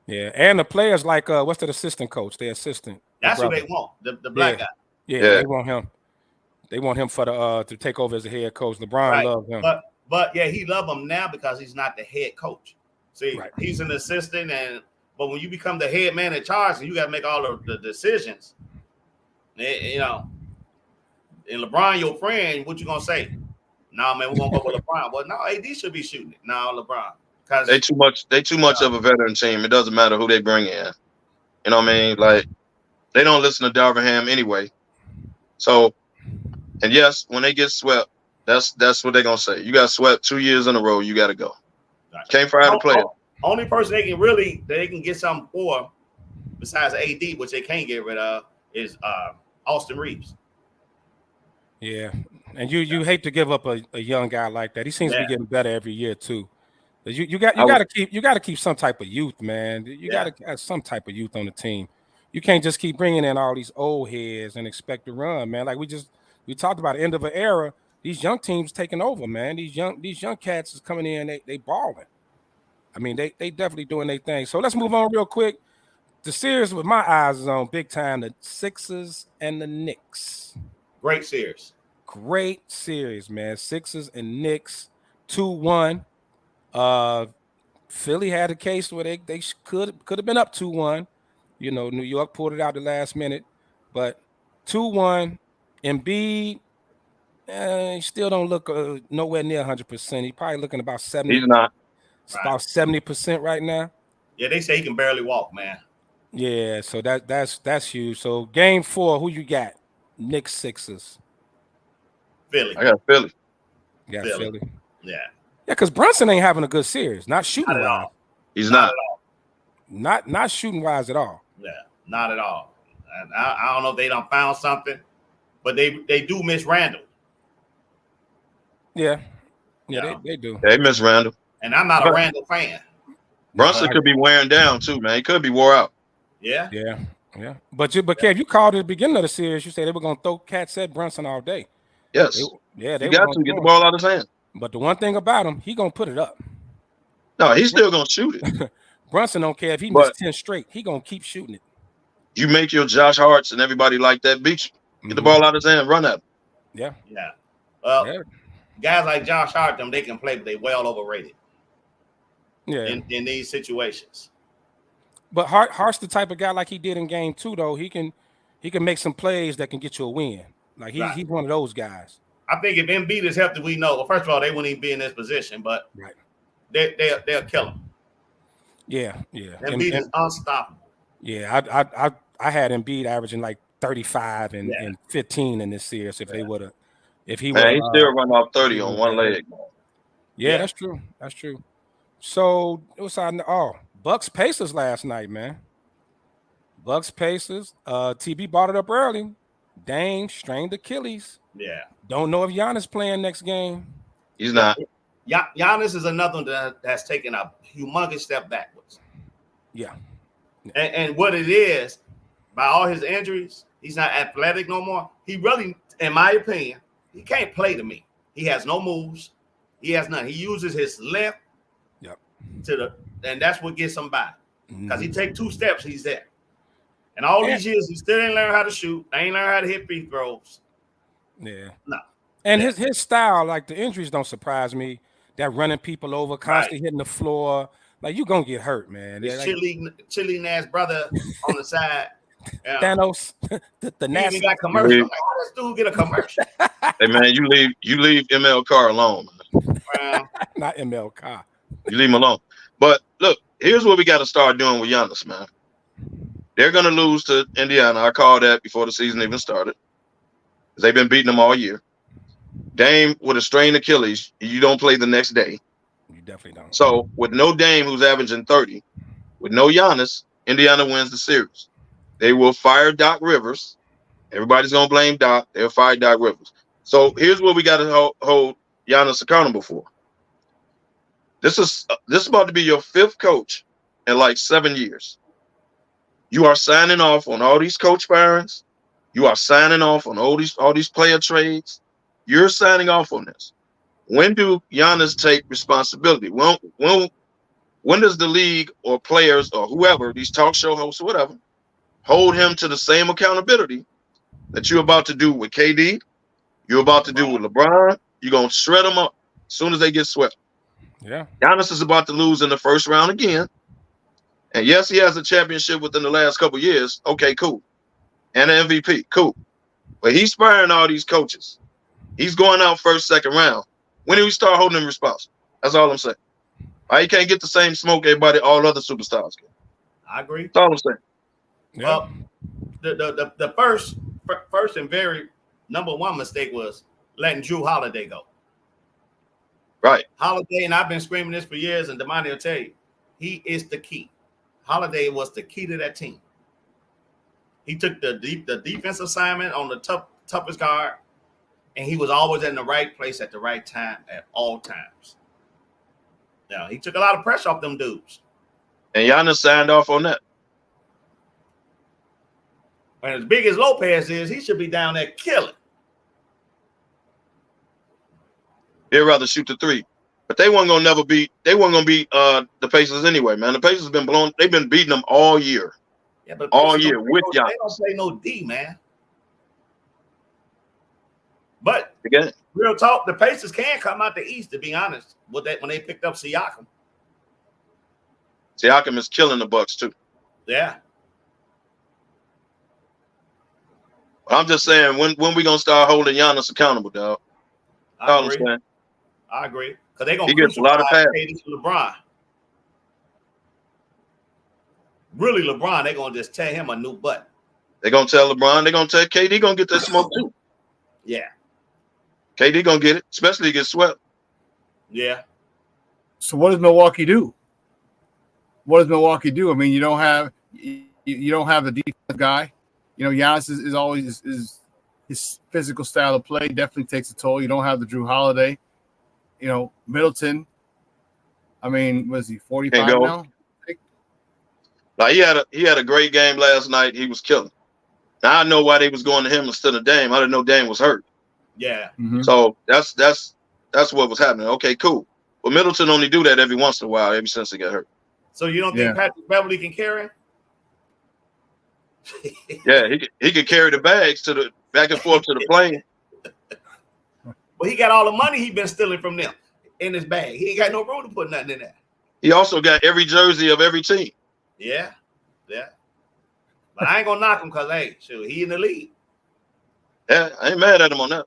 Yeah, and the players like what's that assistant coach? Their assistant. That's who they want. The black guy. Yeah, they want him. They want him for the to take over as the head coach. LeBron loves him. But yeah, he love him now because he's not the head coach. See, he's an assistant, but when you become the head man in charge, and you got to make all of the decisions, you know. And LeBron, your friend, what you gonna say? No, man, we're gonna go with LeBron. Well, no, AD should be shooting it. No, LeBron. Because they too much of a veteran team. It doesn't matter who they bring in. You know what I mean? Like they don't listen to Darvin Ham anyway. So, and yes, when they get swept, that's what they're gonna say. You got swept 2 years in a row. You got to go. Gotcha. Can't fire the player. Only person they can get something for, besides AD, which they can't get rid of, is Austin Reeves. Yeah, and you hate to give up a young guy like that. He seems to be getting better every year too. You got to keep some type of youth, man. You got to have some type of youth on the team. You can't just keep bringing in all these old heads and expect to run, man. Like we talked about the end of an era. These young teams taking over, man. These young cats is coming in. They balling. I mean, they definitely doing their thing. So let's move on real quick. The series with my eyes is on big time. The Sixers and the Knicks. Great series. Great series, man. Sixers and Knicks, 2-1. Philly had a case where they could have been up 2-1. You know, New York pulled it out the last minute, but 2-1. Embiid, he still don't look nowhere near 100%. He's probably looking about 70. He's not. About 70% right now. Yeah, they say he can barely walk, man. Yeah, so that's huge. So game 4, who you got? Knicks, Sixers. Philly. I got Philly. You got Philly. Yeah. Yeah, because Brunson ain't having a good series. Not shooting Not at wise. all. He's Not not. at all. Not shooting wise at all. Yeah, not at all. And I don't know if they done found something, but they do miss Randall. Yeah. Yeah. They do. They miss Randall. And I'm not a Randall fan. Brunson could be wearing down too, man. He could be wore out. Yeah. Yeah. But Kev, you called at the beginning of the series. You said they were gonna throw cats at Brunson all day. Yes. They you were got gonna to get the throw him. ball out of his hand. But the one thing about him, he gonna put it up. No, he's still gonna shoot it. Brunson don't care if he missed 10 straight. He gonna keep shooting it. You make your Josh Harts and everybody like that beat you. Get the ball out of his hand, run at him. Yeah. Yeah. Well, guys like Josh Hart, they can play, but they well overrated. Yeah. In these situations. But Hart's the type of guy like he did in game 2, though. He can make some plays that can get you a win. Like he's one of those guys. I think if Embiid is healthy, we know. Well, first of all, they wouldn't even be in this position, but they'll kill him. Yeah. Embiid is unstoppable. Yeah, I had Embiid averaging like 35 and 15 in this series if he would he still run off 30 on one leg. Yeah, that's true. That's true. So it was Bucks Pacers last night, man. Bucks Pacers. TB brought it up early. Dame strained Achilles. Yeah. Don't know if Giannis playing next game. He's not. Giannis is another one that's taken a humongous step backwards. Yeah. And what it is, by all his injuries, he's not athletic no more. He really, in my opinion, he can't play to me. He has no moves. He has none. He uses his left and that's what gets him by. Because he take 2 steps, he's there. And all these years, he still ain't learned how to shoot. They ain't learned how to hit free throws. Yeah. No. And his style, like the injuries don't surprise me. That running people over, constantly hitting the floor. Like, you gonna get hurt, man. His chilling ass brother on the side. Yeah. Thanos, the nasty. He even got commercial. Like, how does dude get a commercial? Hey man, you leave ML Carr alone. Not ML Carr. You leave him alone. But look, here's what we got to start doing with Giannis, man. They're gonna lose to Indiana. I called that before the season even started. They've been beating them all year. Dame with a strained Achilles, you don't play the next day. You definitely don't. So with no Dame, who's averaging 30, with no Giannis, Indiana wins the series. They will fire Doc Rivers. Everybody's gonna blame Doc. They'll fire Doc Rivers. So here's what we got to hold Giannis accountable for. This is about to be your 5th coach in like 7 years. You are signing off on all these coach firings. You are signing off on all these player trades. You're signing off on this. When do Giannis take responsibility? When does the league or players or whoever, these talk show hosts or whatever, hold him to the same accountability that you're about to do with KD, you're about to do with LeBron? You're going to shred them up as soon as they get swept. Yeah. Giannis is about to lose in the first round again. And yes, he has a championship within the last couple of years. Okay, cool. And an MVP, cool. But he's firing all these coaches. He's going out first, second round. When do we start holding him responsible? That's all I'm saying. He can't get the same smoke everybody, all other superstars get. I agree. That's all I'm saying. Yeah. Well, the first and very number one mistake was letting Drew Holiday go. Right. Holiday, and I've been screaming this for years, and Damani will tell you, he is the key. Holiday was the key to that team. He took the defensive assignment on the toughest guard, and he was always in the right place at the right time at all times. Now, he took a lot of pressure off them dudes. And Giannis signed off on that. And as big as Lopez is, he should be down there killing. They'd rather shoot the 3. But they weren't gonna beat the Pacers anyway, man. The Pacers they've been beating them all year. Yeah, but all year with Giannis. They don't play no D, man. But again, real talk, the Pacers can come out the East, to be honest, with that when they picked up Siakam. Siakam is killing the Bucks too. Yeah. I'm just saying, when we gonna start holding Giannis accountable, dog? I agree. I agree. Because they're gonna he gets a lot of crucify passes. KD to LeBron. Really, LeBron, they're gonna just tear him a new butt. They're gonna tell LeBron, they're gonna tell KD gonna get that smoke too. Yeah. KD gonna get it, especially if he gets swept. Yeah. So what does Milwaukee do? What does Milwaukee do? I mean, you don't have the defensive guy. You know, Giannis is always his physical style of play definitely takes a toll. You don't have the Drew Holiday. You know, Middleton. I mean, was he 45 now? Now he had a great game last night. He was killing. Now I know why they was going to him instead of Dame. I didn't know Dame was hurt. Yeah. Mm-hmm. So that's what was happening. Okay, cool. But Middleton only do that every once in a while, ever since he got hurt. So you don't think Patrick Beverly can carry him? Yeah, he could carry the bags to the back and forth to the plane. But he got all the money he been stealing from them in his bag. He ain't got no room to put nothing in there. He also got every jersey of every team. Yeah. But I ain't gonna knock him because he in the league. Yeah, I ain't mad at him on that.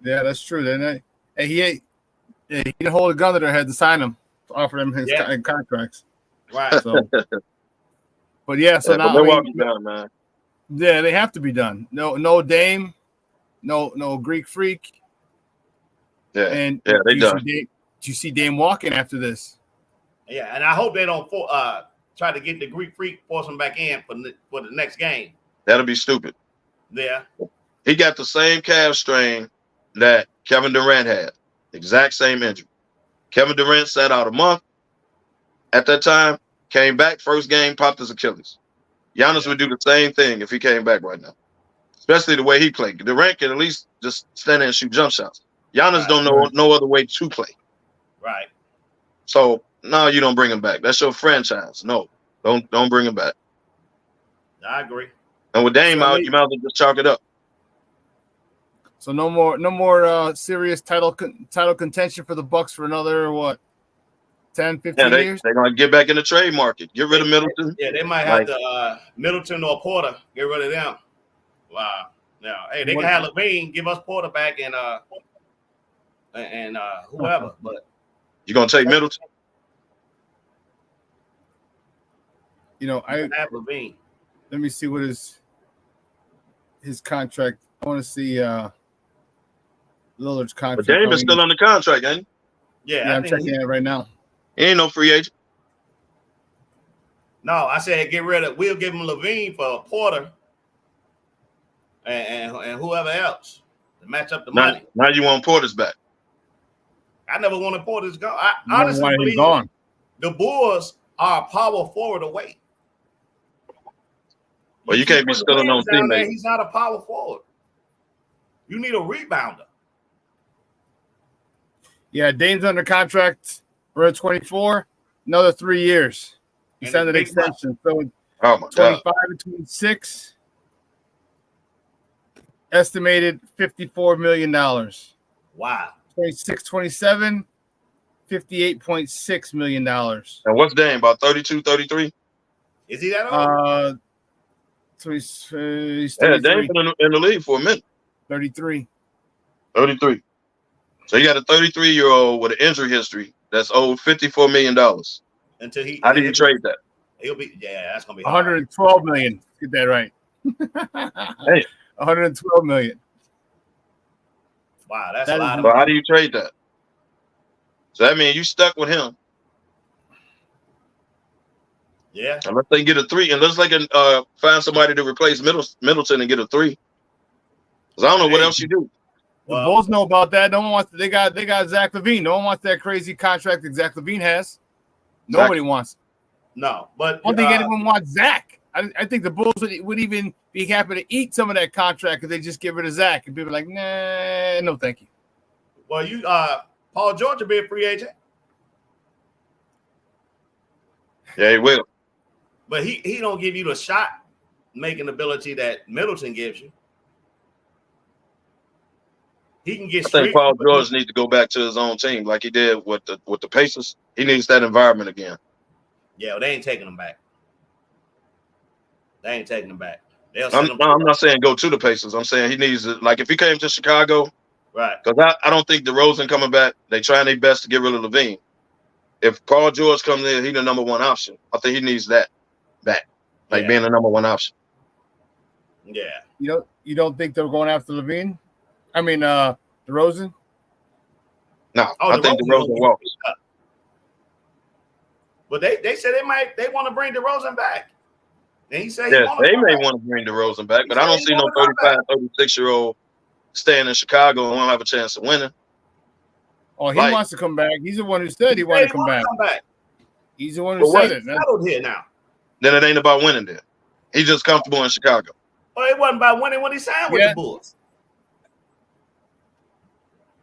Yeah, that's true. Then he didn't hold a gun to their head to sign him, to offer them his contracts. Right. So, but yeah, so now Milwaukee's done, man. Yeah, they have to be done. No Dame, no Greek Freak. Yeah, and they done. Do you see Dame walking after this? Yeah, and I hope they don't try to get the Greek Freak, force him back in for the next game. That'll be stupid. Yeah. He got the same calf strain that Kevin Durant had. Exact same injury. Kevin Durant sat out a month at that time, came back, first game, popped his Achilles. Giannis would do the same thing if he came back right now, especially the way he played. Durant can at least just stand there and shoot jump shots. Giannis don't know no other way to play. Right. So, no, you don't bring him back. That's your franchise. No, don't bring him back. I agree. And with Dame out, you might as well just chalk it up. So no more serious title contention for the Bucks for another 10, 15 years? They're going to get back in the trade market. Get rid of Middleton. Yeah, they might have to Middleton or Porter. Get rid of them. Wow. Now, hey, they can have Levine, give us Porter back and whoever. But you going to take Middleton? You know, I have Levine. Let me see what his contract. I want to see Lillard's contract. But Dame is still under contract, ain't he? Yeah, I'm checking it right now. He ain't no free agent. No, I said we'll give him Levine for Porter and whoever else to match up the money. Now you want Porter's back. I never wanted Porter's gone. I honestly believe the Bulls are a power forward away. Well, you can't be stealing on teammates. He's not a power forward. You need a rebounder. Yeah, Dame's under contract. We're at 24. Another 3 years. He signed an extension. So 25 and 26. Estimated $54 million. Wow. 26, 27. $58.6 million. And what's Dame, about 32, 33? Is he that old? So he's Dame's been in the league for a minute. 33. 33. So you got a 33-year-old with an injury history that's owed $54 million. How do you trade that? He'll be that's gonna be 112 million. Get that right. Hey, 112 million. Wow, that's a lot. So how do you trade that? So that means you stuck with him. Yeah. Unless they get a 3, unless they can find somebody to replace Middleton and get a 3. Because I don't know what else you do. The Bulls know about that. No one wants. They got Zach LaVine. No one wants that crazy contract that Zach LaVine has. Nobody wants it. No, but I don't think anyone wants Zach. I think the Bulls would even be happy to eat some of that contract if they just give it to Zach. And people are like, nah, no, thank you. Well, you Paul George will be a free agent. Yeah, he will. But he don't give you the shot making ability that Middleton gives you. He can get. I think Paul George needs to go back to his own team like he did with the Pacers. He needs that environment again. Yeah, well, they ain't taking him back. They ain't taking him back. I'm not saying go to the Pacers. I'm saying he needs to, like, if he came to Chicago, right? Because I don't think DeRozan coming back. They trying their best to get rid of Levine. If Paul George comes in, he's the number one option. I think he needs that back, like being the number one option. Yeah. You don't think they're going after Levine? I mean, DeRozan? No, I think DeRozan walks. But they said they want to bring DeRozan back. And he said they may want to bring DeRozan back, but I don't see no 35, 36-year-old staying in Chicago and won't have a chance of winning. Oh, he wants to come back. He's the one who said he wanted to come back. He's the one who said it. Settled here now. Then it ain't about winning then. He's just comfortable in Chicago. Well, it wasn't about winning when he signed with the Bulls.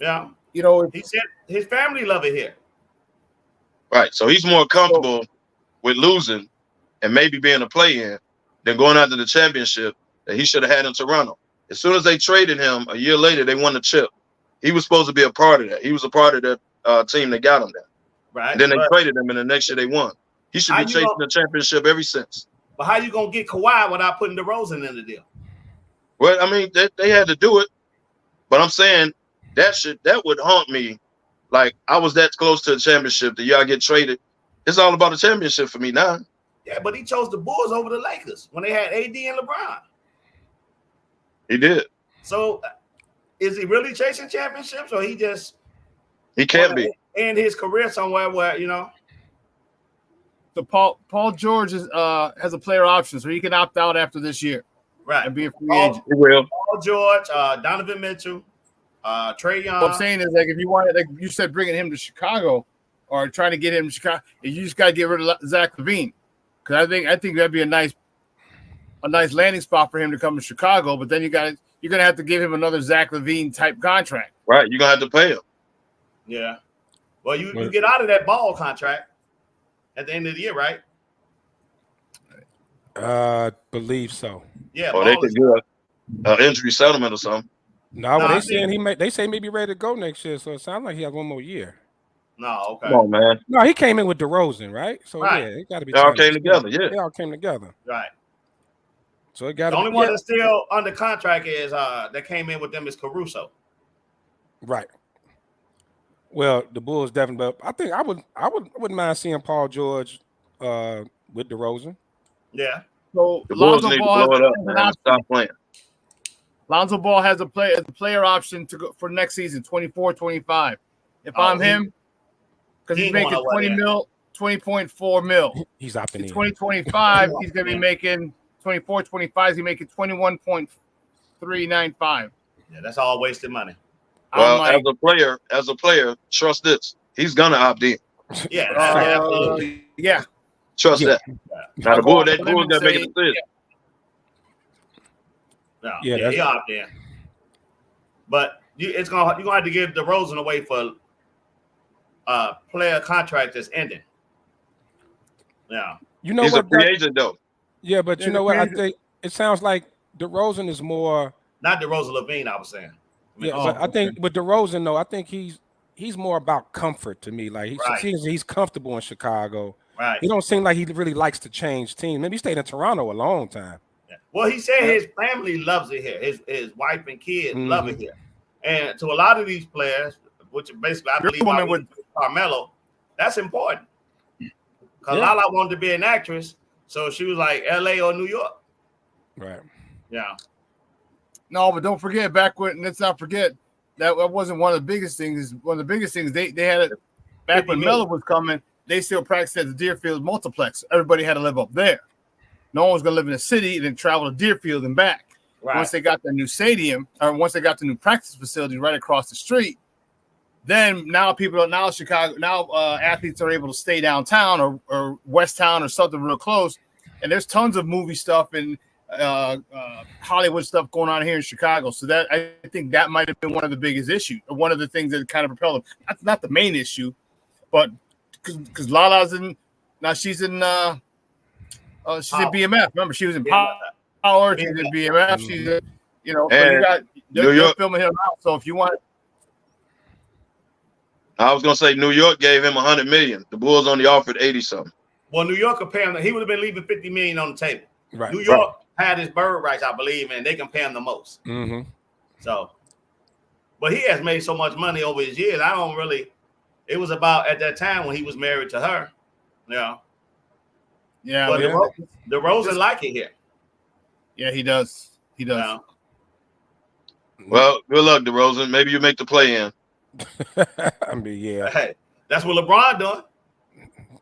Yeah. He said his family love it here. Right. So he's more comfortable with losing and maybe being a play-in than going after the championship that he should have had in Toronto. As soon as they traded him, a year later, they won the chip. He was supposed to be a part of that. He was a part of that team that got him there. Right. And then they traded him, and the next year they won. He should be chasing the championship ever since. But how you going to get Kawhi without putting DeRozan in the deal? Well, I mean, they had to do it. But I'm saying that would haunt me. Like, I was that close to the championship the year I get traded. It's all about the championship for me now. Yeah, but he chose the Bulls over the Lakers when they had AD and LeBron. He did. So is he really chasing championships, or he can't be. End his career somewhere where, So Paul George has a player option, so he can opt out after this year. Right. And be a free agent. He will. Paul George, Donovan Mitchell, Trae Young. What I'm saying is, like, if you wanted, like you said, bringing him to Chicago or trying to get him to Chicago, you just got to get rid of Zach LaVine. Because I think that'd be a nice landing spot for him to come to Chicago. But then you're gonna have to give him another Zach LaVine type contract. Right, you're gonna have to pay him. Yeah. Well, you get out of that Ball contract at the end of the year, right? Believe so. Yeah. Or they could do an injury settlement or something. No, they saying they say maybe ready to go next year. So it sounds like he has one more year. No, okay. Come on, man. No, he came in with DeRozan, right? So yeah, it got to be. They all came together. Yeah, they all came together. Right. So it got the only one that's still under contract is that came in with them is Caruso. Right. Well, the Bulls definitely, but I think I wouldn't mind seeing Paul George with DeRozan. Yeah. So the Bulls need to blow it up, man. Stop playing. Lonzo Ball has a player option to go for next season, 24-25. If I'm him, because he's making 20.4 mil. He's opting in. 2025, he's going to be making 24-25. He's making 21.395. Yeah, that's all wasted money. Well, as a player, trust this. He's gonna opt in. Yeah. Yeah. Trust that. Now the Bulls got to make a decision. No, he opt in. But you're gonna have to give DeRozan away for player contract that's ending. Yeah. You know he's what? A free agent though. Yeah, but you know what? I think it sounds like DeRozan is more. Not DeRozan Levine, I was saying. But I think with DeRozan though, I think he's more about comfort to me. Like he's comfortable in Chicago. Right. He don't seem like he really likes to change teams. Maybe he stayed in Toronto a long time. Yeah. Well, he said his family loves it here. His wife and kids love it here. And to a lot of these players, which basically I believe with Carmelo, that's important. Because Lala wanted to be an actress, so she was like LA or New York. Right. Yeah. No, but don't forget let's not forget that wasn't one of the biggest things. One of the biggest things they had it back when Melo was coming. They still practiced at the Deerfield multiplex. Everybody had to live up there. No one was going to live in the city and then travel to Deerfield and back. Right. Once they got the new stadium, or once they got the new practice facility right across the street, then athletes are able to stay downtown or West Town or something real close. And there's tons of movie stuff and Hollywood stuff going on here in Chicago. So that I think that might have been one of the biggest issues, or one of the things that kind of propelled them. That's not the main issue, but because Lala's she's in BMF. Remember, she was in Power. She's in BMF. She's they're filming him out. So if you want, I was gonna say New York gave him $100 million. The Bulls only offered 80 something. Well, New York could pay him. He would have been leaving $50 million on the table. Right. New York had his bird rights, I believe, and they can pay him the most. Mm-hmm. So, but he has made so much money over his years. I don't really. It was about at that time when he was married to her. Yeah. Yeah. But DeRozan like it here. Yeah, he does. He does. Yeah. Well, good luck, DeRozan. Maybe you make the play-in. I mean, yeah. Hey, that's what LeBron doing.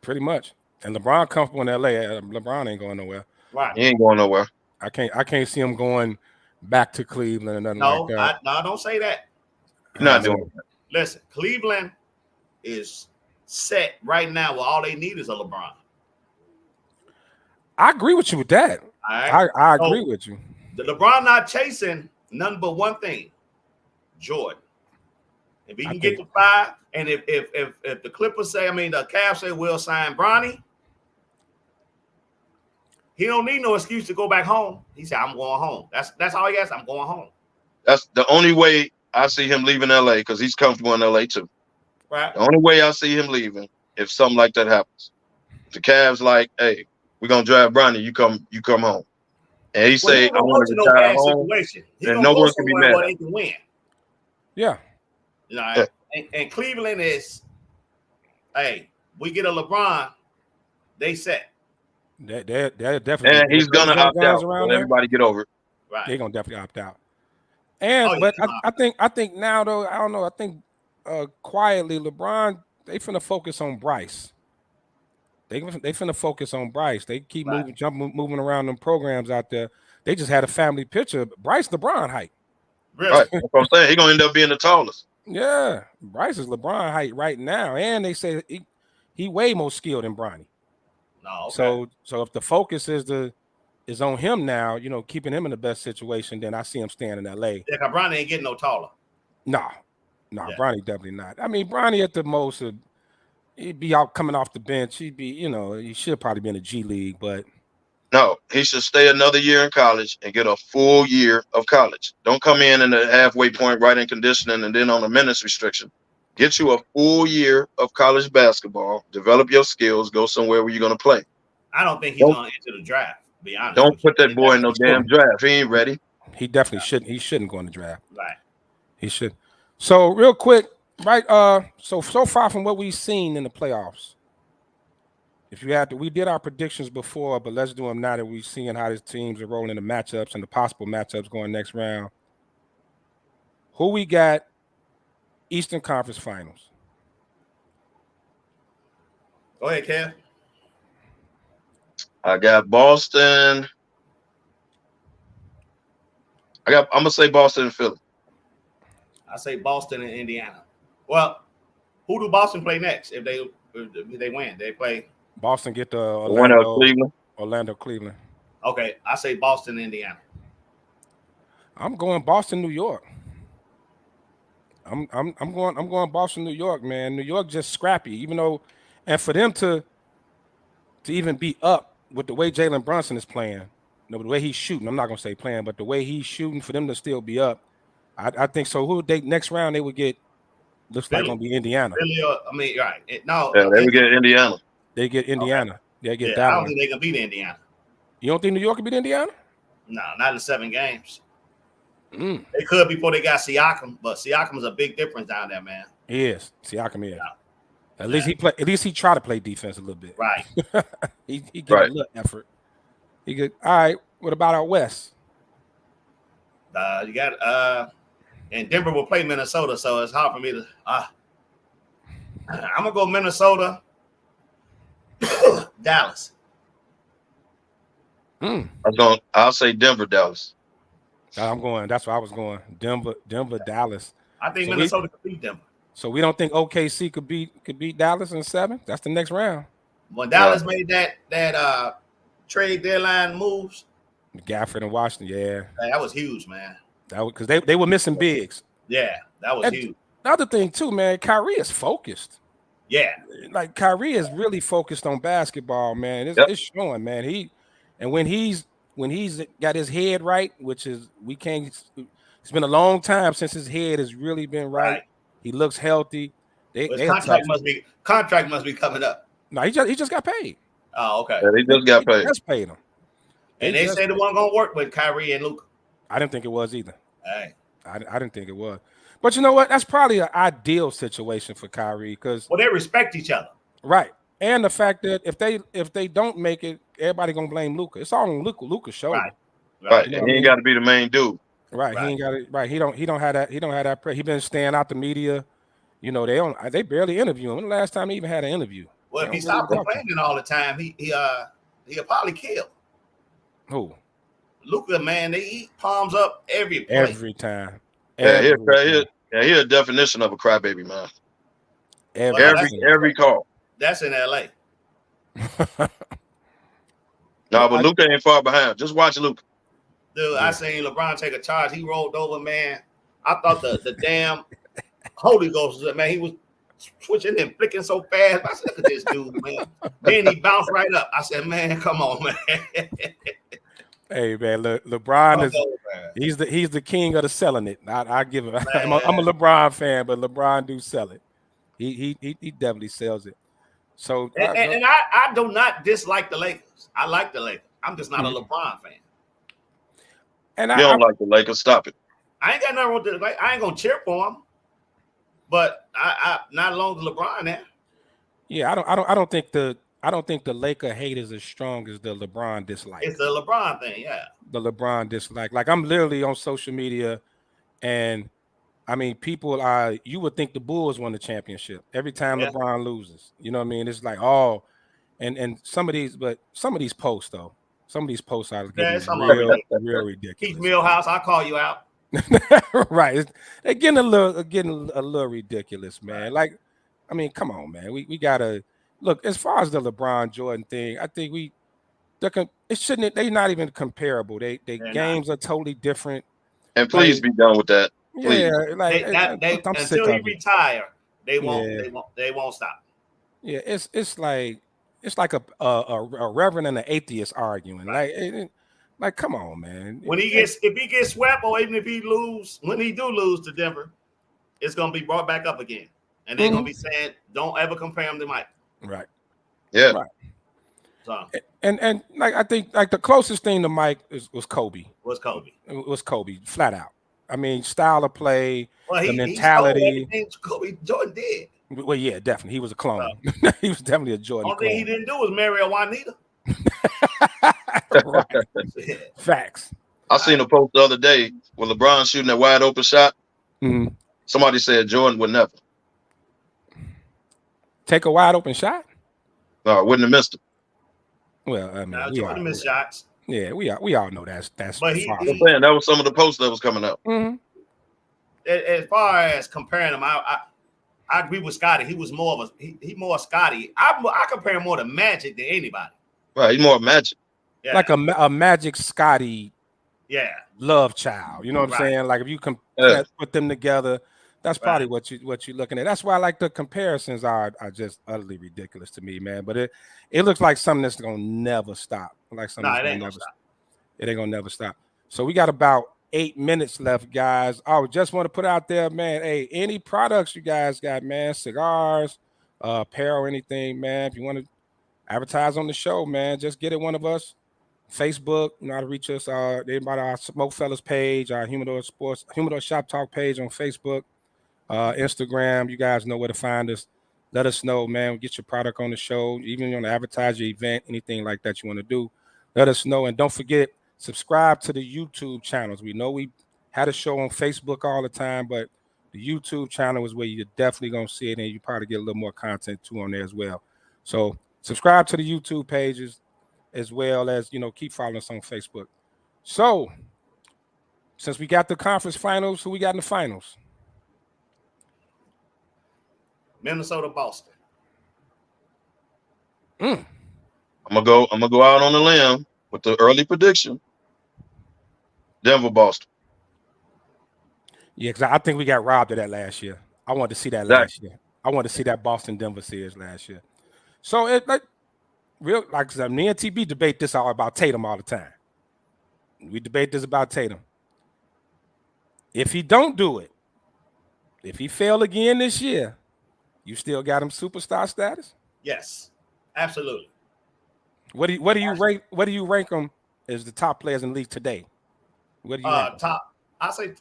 Pretty much. And LeBron comfortable in LA. LeBron ain't going nowhere. Right. He ain't going nowhere. I can't see him going back to Cleveland or nothing like that. No, don't say that. You're not doing that. Listen, Cleveland is set right now where all they need is a LeBron. I agree with you with that. All right? I agree with you. The LeBron not chasing nothing but one thing, Jordan. If he can get to 5, and if the Clippers say, the Cavs say we'll sign Bronny, he don't need no excuse to go back home. He said, I'm going home. That's all he has. I'm going home. That's the only way I see him leaving LA, because he's comfortable in LA too. Right. The only way I see him leaving if something like that happens. The Cavs like, hey, we're gonna draft Bronny, you come home. And he say, I want to retire home. And no one can be mad. He can win. Yeah. You know, and Cleveland is, hey, we get a LeBron, they set. They're definitely. And he's gonna opt out. Let everybody get over it. Right. They're gonna definitely opt out. And I think now though, I don't know. I think quietly LeBron, they finna focus on Bryce. They finna focus on Bryce. They keep moving around them programs out there. They just had a family picture. Bryce LeBron height. Really? Right. That's what I'm saying. He's gonna end up being the tallest. Yeah, Bryce is LeBron height right now, and they say he way more skilled than Bronny. No. Okay. So if the focus is on him now, keeping him in the best situation, then I see him staying in LA. Yeah, because Bronny ain't getting no taller. No, Bronny definitely not. I mean, Bronny at the most, he'd be out coming off the bench. He'd be, he should probably be in the G League, but No, he should stay another year in college and get a full year of college. Don't come in the halfway point right in conditioning and then on a minutes restriction. Get you a full year of college basketball, develop your skills, go somewhere where you're going to play. I don't think he's going to enter the draft, to be honest. Don't put that boy in no damn draft. He ain't ready. He definitely shouldn't. He shouldn't go in the draft. Right. He should. So real quick, right? So far from what we've seen in the playoffs, if you had to, we did our predictions before, but let's do them now that we've seen how these teams are rolling in the matchups and the possible matchups going next round. Who we got? Eastern Conference Finals. Go ahead, Kev. I got Boston. I'm gonna say Boston and Philly. I say Boston and Indiana. Well, who do Boston play next if they win? They play Boston get the Orlando, Cleveland. Okay, I say Boston, Indiana. I'm going Boston, New York. I'm going Boston, New York, man. New York just scrappy, even though, and for them to even be up with the way Jalen Brunson is playing, the way he's shooting. I'm not gonna say playing, but the way he's shooting, for them to still be up, I think so. Who they next round they would get? Looks Philly. like gonna be Indiana. Philly, right? No, yeah, they would get Indiana. They get Indiana. Okay. They get I that don't one. think they can beat Indiana. You don't think New York can beat Indiana? No, not in 7 games. Mm. They could before they got Siakam, but Siakam is a big difference down there, man. He is. Siakam is. Yeah. At least he play. At least he try to play defense a little bit. Right. he get a little effort. He get all right. What about out west? You got and Denver will play Minnesota, so it's hard for me to. I'm gonna go Minnesota, Dallas. I'll say Denver, Dallas. I'm going. That's where I was going. Denver, Dallas. I think Minnesota could beat Denver. So we don't think OKC could beat Dallas in 7? That's the next round. When Dallas made that trade deadline moves, Gafford and Washington, yeah, that was huge, man. That was because they were missing bigs. Yeah, that was huge. The other thing too, man, Kyrie is focused. Yeah, like Kyrie is really focused on basketball, man. It's showing, man. When he's got his head right, which is it's been a long time since his head has really been right. He looks healthy. Contract must be coming up. No, he just got paid. Oh, okay. Yeah, they just got paid. Just paid him. And they said it wasn't going to work with Kyrie and Luka. I didn't think it was either. Hey. I didn't think it was. But you know what? That's probably an ideal situation for Kyrie because they respect each other. Right. And the fact that if they don't make it, everybody gonna blame Luka. It's all on Luka's shoulder. Right. You know he ain't got to be the main dude. Right. He ain't got it. Right. He don't have that. He don't have that. He been staying out the media. You know, they barely interview him. When the last time he even had an interview? Well, if he stopped complaining all the time, he'll probably kill. Who? Luka, man, they eat palms up every play. Every time. Yeah, he's a definition of a crybaby, man. Every call. That's in LA. No, but Luka ain't far behind. Just watch Luka. Dude, I seen LeBron take a charge. He rolled over, man. I thought the damn Holy Ghost, man, he was switching and flicking so fast. I said, look at this dude, man. Then he bounced right up. I said, man, come on, man. Hey, man, LeBron he's the king of the selling it. I give him. I'm a LeBron fan, but LeBron do sell it. He definitely sells it. So and I do not dislike the Lakers. I like the Lakers. I'm just not a LeBron fan. And you don't like the Lakers? Stop it. I ain't got nothing wrong with it. I ain't gonna cheer for him, but I not long as LeBron there. Yeah, I don't think the Laker hate is as strong as the LeBron dislike. It's the LeBron thing, yeah. The LeBron dislike. Like I'm literally on social media, and I mean, people are. You would think the Bulls won the championship every time LeBron loses. You know what I mean? It's like and some of these posts though. Some of these posts are getting real ridiculous. Keith Millhouse, I'll call you out. Right, they're getting a little ridiculous, man. Like, I mean, come on, man. We gotta look as far as the LeBron Jordan thing. I think they're not even comparable. They games are totally different. And please be done with that. Please. Yeah, like until he retire, they won't stop. Yeah, it's like a reverend and an atheist arguing. Like, come on, man. If he gets swept, or even if he when he do lose to Denver, it's gonna be brought back up again, and they're gonna be saying, "Don't ever compare him to Mike." Right. Yeah. Right. So and like I think like the closest thing to Mike was Kobe. It was Kobe, flat out. I mean, style of play, the He mentality. stole everything Kobe Jordan did. Well, yeah, definitely. He was a clone. He was definitely a Jordan Only thing he didn't do was marry a Juanita. Facts. I seen a post the other day with LeBron shooting that wide open shot. Mm-hmm. Somebody said Jordan would never take a wide open shot. No, wouldn't have missed it. Well, I mean, Jordan missed shots. Yeah, we all know that's. But I'm saying that was some of the posts that was coming up. Mm-hmm. As far as comparing him, I agree with Scotty. He was more of he more Scotty. I compare him more to Magic than anybody. Right, he's more Magic. Yeah. Like a Magic Scotty. Yeah. Love child. You know what I'm saying? Like if you put them together, that's probably what you're looking at. That's why like the comparisons are just utterly ridiculous to me, man. But it looks like something that's gonna never stop. Like something that's gonna never stop. It ain't gonna never stop. So we got about 8 minutes left, guys. I just want to put out there, man. Hey, any products you guys got, man? Cigars, apparel, anything, man. If you want to advertise on the show, man, just get it one of us. Facebook, you know how to reach us. Anybody our SmokeFellas page, our Humidor Shop Talk page on Facebook, Instagram. You guys know where to find us. Let us know, man. We'll get your product on the show. Even if you want to advertise your event, anything like that you want to do, let us know. And don't forget, subscribe to the YouTube channels. We know we had a show on Facebook all the time, but the YouTube channel is where you're definitely going to see it, and you probably get a little more content too on there as well. So subscribe to the YouTube pages as well as, keep following us on Facebook. So since we got the conference finals, who we got in the finals? Minnesota, Boston. I'm gonna go out on a limb with the early prediction. Denver, Boston. Yeah, because I think we got robbed of that last year. I wanted to see that last year. I wanted to see that Boston-Denver series last year. So like I said, me and TB debate this all about Tatum all the time. We debate this about Tatum. If he don't do it, if he fail again this year, you still got him superstar status? Yes, absolutely. What do you rank them as the top players in the league today? What do you rank them? Top? I say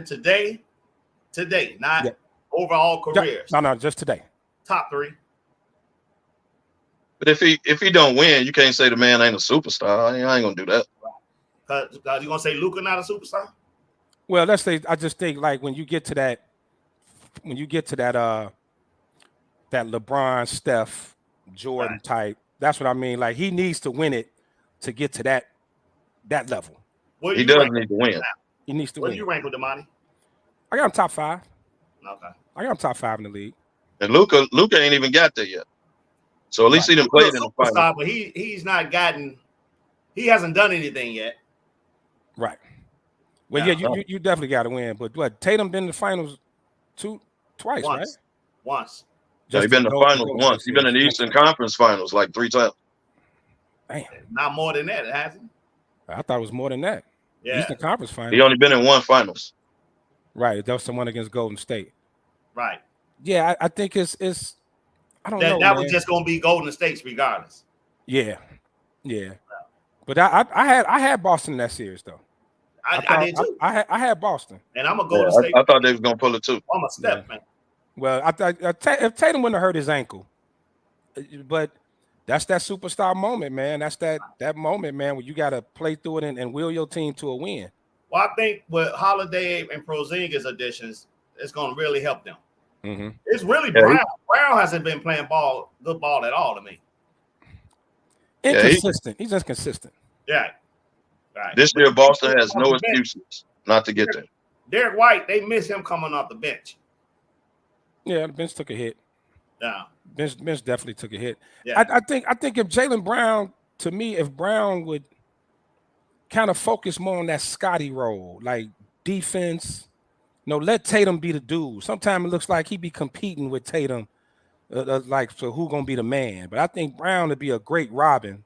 today, not overall careers. No, just today. Top 3. But if he don't win, you can't say the man ain't a superstar. I ain't gonna do that. Cause you gonna say Luka not a superstar? Well, let's say I just think like when you get to that that LeBron, Steph, Jordan type, that's what I mean. Like he needs to win it to get to that level. He does need to win. He needs to win. win. What do you rank with Damani? I got him top 5. Okay. I got him top 5 in the league. And Luka ain't even got there yet. So at least he done played in the finals. But he's not gotten. He hasn't done anything yet. Right. Well, you definitely got to win. But what, Tatum been in the finals twice, right? Once. Yeah, he been in the finals once. He been in the Eastern Conference Finals like 3 times. Damn. Not more than that, hasn't he? I thought it was more than that. Yeah. Eastern Conference Finals. He only been in 1 finals. Right. That was the one against Golden State. Right. Yeah, I think it's I don't know. That was just gonna be Golden State's regardless. Yeah. But I had Boston in that series though. I did too. I had Boston. And I'm a Golden State. I thought they was gonna pull it too. I'm a Steph man. Well, if Tatum wouldn't have hurt his ankle, but that's that superstar moment, man. That's that moment, man, where you got to play through it and will your team to a win. Well, I think with Holiday and Porzingis additions, it's going to really help them. Mm-hmm. It's really Brown. Brown hasn't been playing good ball at all to me. Inconsistent. He's just consistent. Yeah. Right. This year, Boston has no excuses not to get there. Derek White, they miss him coming off the bench. Yeah, the bench took a hit. Yeah. Bench definitely took a hit. Yeah. I think if Jaylen Brown, to me, if Brown would kind of focus more on that Scotty role, like defense, let Tatum be the dude. Sometimes it looks like he be competing with Tatum, so who gonna be the man? But I think Brown would be a great Robin.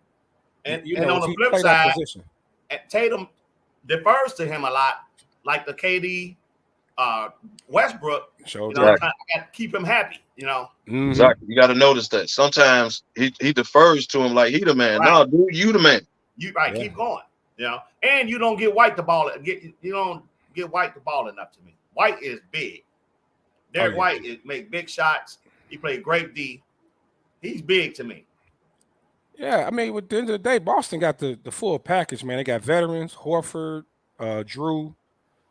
And on the flip side, Tatum defers to him a lot, like the KD, Westbrook. I got to keep him happy, Mm-hmm. Exactly. You got to notice that sometimes he defers to him like he the man. Right. No, dude, you the man. Keep going. And you don't get White the ball. You don't get White the ball enough to me. White is big. Derek White make big shots. He played great D. He's big to me. Yeah, I mean, at the end of the day, Boston got the full package, man. They got veterans, Horford, Drew.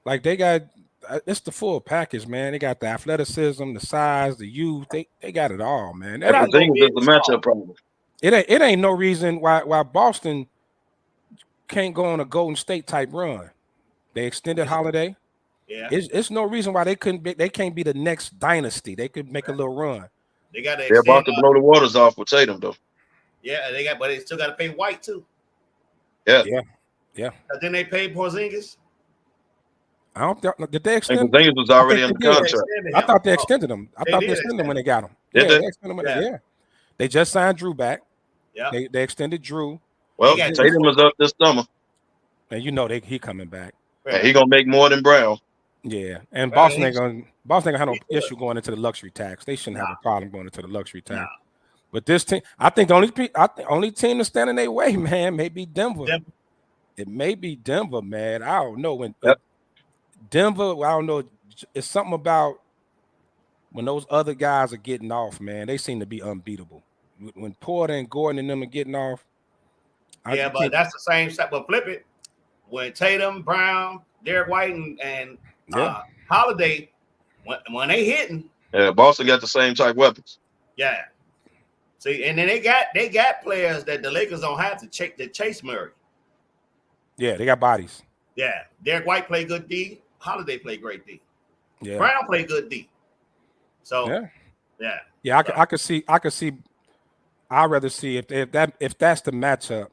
Like they got it's the full package, man. They got the athleticism, the size, the youth. They got it all, man. Everything is the matchup problem. It ain't no reason why Boston can't go on a Golden State type run. They extended Holiday. Yeah, it's no reason why they can't be the next dynasty. They could make a little run. They're about to blow the waters off with Tatum, though. Yeah, but they still got to pay White too. Yeah. Then they paid Porzingis. I don't. Did they extend? Porzingis was already in the contract. I thought they extended him. I thought they extended him when they got him. Did they? They extended him. Yeah. They just signed Drew back. Yeah. They extended Drew. Well, Tatum was up this summer. And he coming back. And he gonna make more than Brown. Yeah, and Boston ain't gonna have no issue going into the luxury tax. They shouldn't have a problem going into the luxury tax. But this team, I think the only team that's standing their way, man, may be Denver. It may be Denver, man. I don't know when Denver. I don't know. It's something about when those other guys are getting off, man. They seem to be unbeatable. When Porter and Gordon and them are getting off. But that's the same set. But flip it. When Tatum, Brown, Derek White, and Holiday, when they hitting. Yeah, Boston got the same type weapons. Yeah. See, and then they got players that the Lakers don't have to chase Murray. Yeah, they got bodies. Yeah. Derek White played good D. Holiday played great D. Yeah. Brown played good D. So yeah. I could see. I'd rather see if that's the matchup.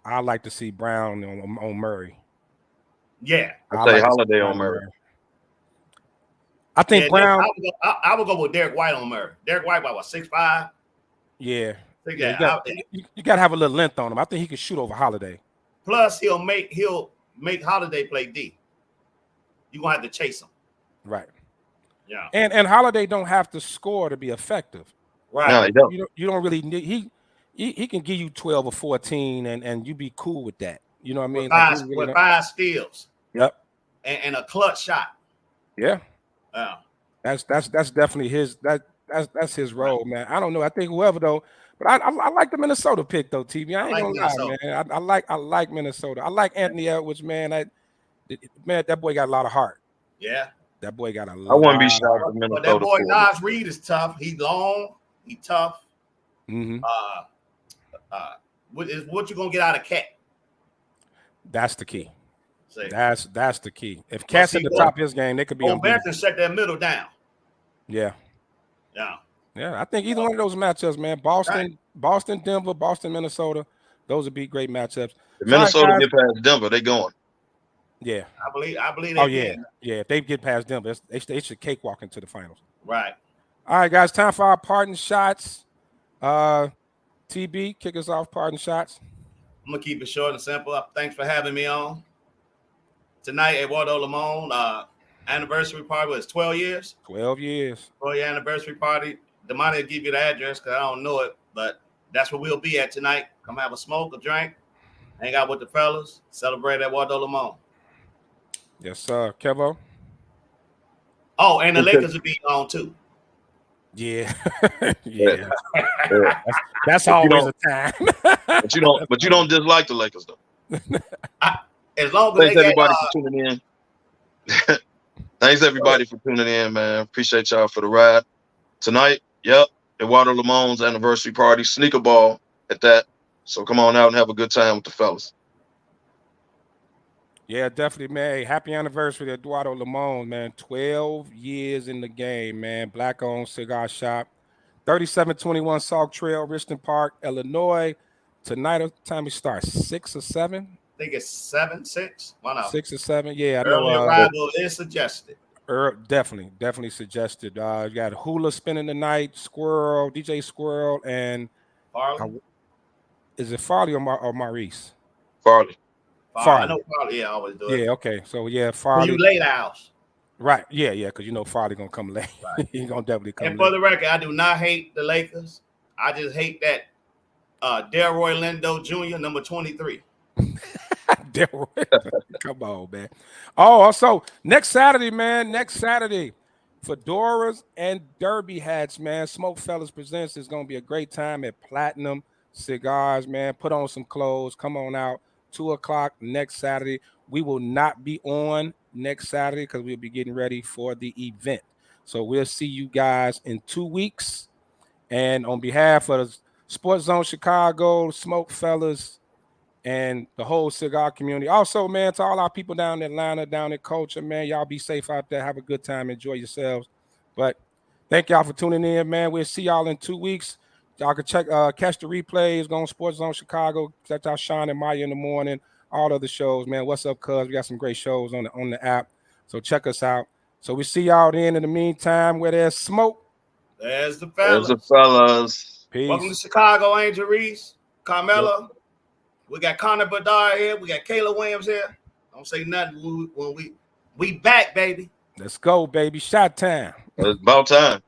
I'd like to see Brown on Murray. Yeah, I'd say Holiday on Murray. I think Brown. I would go with Derek White on Murray. Derek White, about 6'5". Yeah. You got to have a little length on him. I think he could shoot over Holiday. Plus, he'll make Holiday play D. You're gonna have to chase him. Right. Yeah. And Holiday don't have to score to be effective. Right. No, he don't. You don't really need he can give you 12 or 14, and you be cool with that. You know what I mean? With 5 steals. Yep. And a clutch shot. Yeah. Yeah. That's definitely his that's his role, man. I don't know. I think whoever though, but I like the Minnesota pick though, TV. I ain't gonna lie, man. I like Minnesota. I like Anthony Edwards, man. That boy got a lot of heart. Yeah. That boy got a lot. I wouldn't be shocked if Minnesota. But that boy Nas Reed is tough. He long. He tough. Mm-hmm. What you gonna get out of Cat? That's the key. That's the key. If Cat's at the top of his game, they could be unbeatable. Can shut that middle down. Yeah. Yeah. Yeah. I think either one of those matchups, man. Boston, Denver, Boston, Minnesota. Those would be great matchups. If Minnesota get past Denver, they going. Yeah. I believe Oh, they yeah. can. Yeah. If they get past Denver, they should cakewalk into the finals. Right. All right, guys. Time for our parting shots. TB, kick us off, parting shots. I'm gonna keep it short and simple. Thanks for having me on. Tonight, Eduardo Limon, anniversary party was 12 years. 12 years. 12-year anniversary party. Damani will give you the address because I don't know it, but that's where we'll be at tonight. Come have a smoke, a drink, hang out with the fellas, celebrate Eduardo Limon. Yes, sir. Kevo. Oh, and the Lakers will be on too. Yeah. Yeah. That's always a time. but you don't dislike the Lakers though. As long as thanks everybody for tuning in. Thanks everybody for tuning in, man. Appreciate y'all for the ride tonight. Yep, Eduardo Limon's anniversary party, sneaker ball at that. So come on out and have a good time with the fellas. Yeah, definitely, man. Hey, happy anniversary to Eduardo Limon, man. 12 years in the game, man. Black-owned cigar shop. 3721 Sauk Trail, Richmond Park, Illinois. Tonight, what time it starts? 6 or 7? I think it's 7, 6. Why not? 6 or 7. Yeah, I early know. Arrival is suggested. Definitely suggested. You got Hula spinning the night, Squirrel, DJ Squirrel, and Farley. Is it Farley or Maurice? Farley. I know Farley. Yeah, I always do it. Yeah. Okay. So yeah, Farley. You late house. Right. Yeah. Because you know Farley gonna come late. Right. He's gonna definitely come. And for the record, I do not hate the Lakers. I just hate that Delroy Lindo Jr. number 23. Come on, man. Oh, also next Saturday, man. Fedoras and derby hats, man. SmokeFellas presents. It's gonna be a great time at Platinum Cigars, man. Put on some clothes. Come on out. 2:00 next Saturday. We will not be on next Saturday because we'll be getting ready for the event. So we'll see you guys in 2 weeks. And on behalf of the Sports Zone Chicago, SmokeFellas, and the whole cigar community. Also, man, to all our people down in Atlanta, down in Culture, man, y'all be safe out there. Have a good time. Enjoy yourselves. But thank y'all for tuning in, man. We'll see y'all in 2 weeks. Y'all can catch the replays, go on Sports Zone Chicago, check out Sean and Maya in the morning, all other shows, man. What's up, cuz? We got some great shows on the app. So check us out. So we see y'all then. In the meantime, where there's smoke, there's the fellas. There's the fellas. Peace. Welcome to Chicago, Angel Reese, Carmelo. Yep. We got Connor Bedard here. We got Kayla Williams here. Don't say nothing when we back, baby. Let's go, baby. Shot time. It's about time.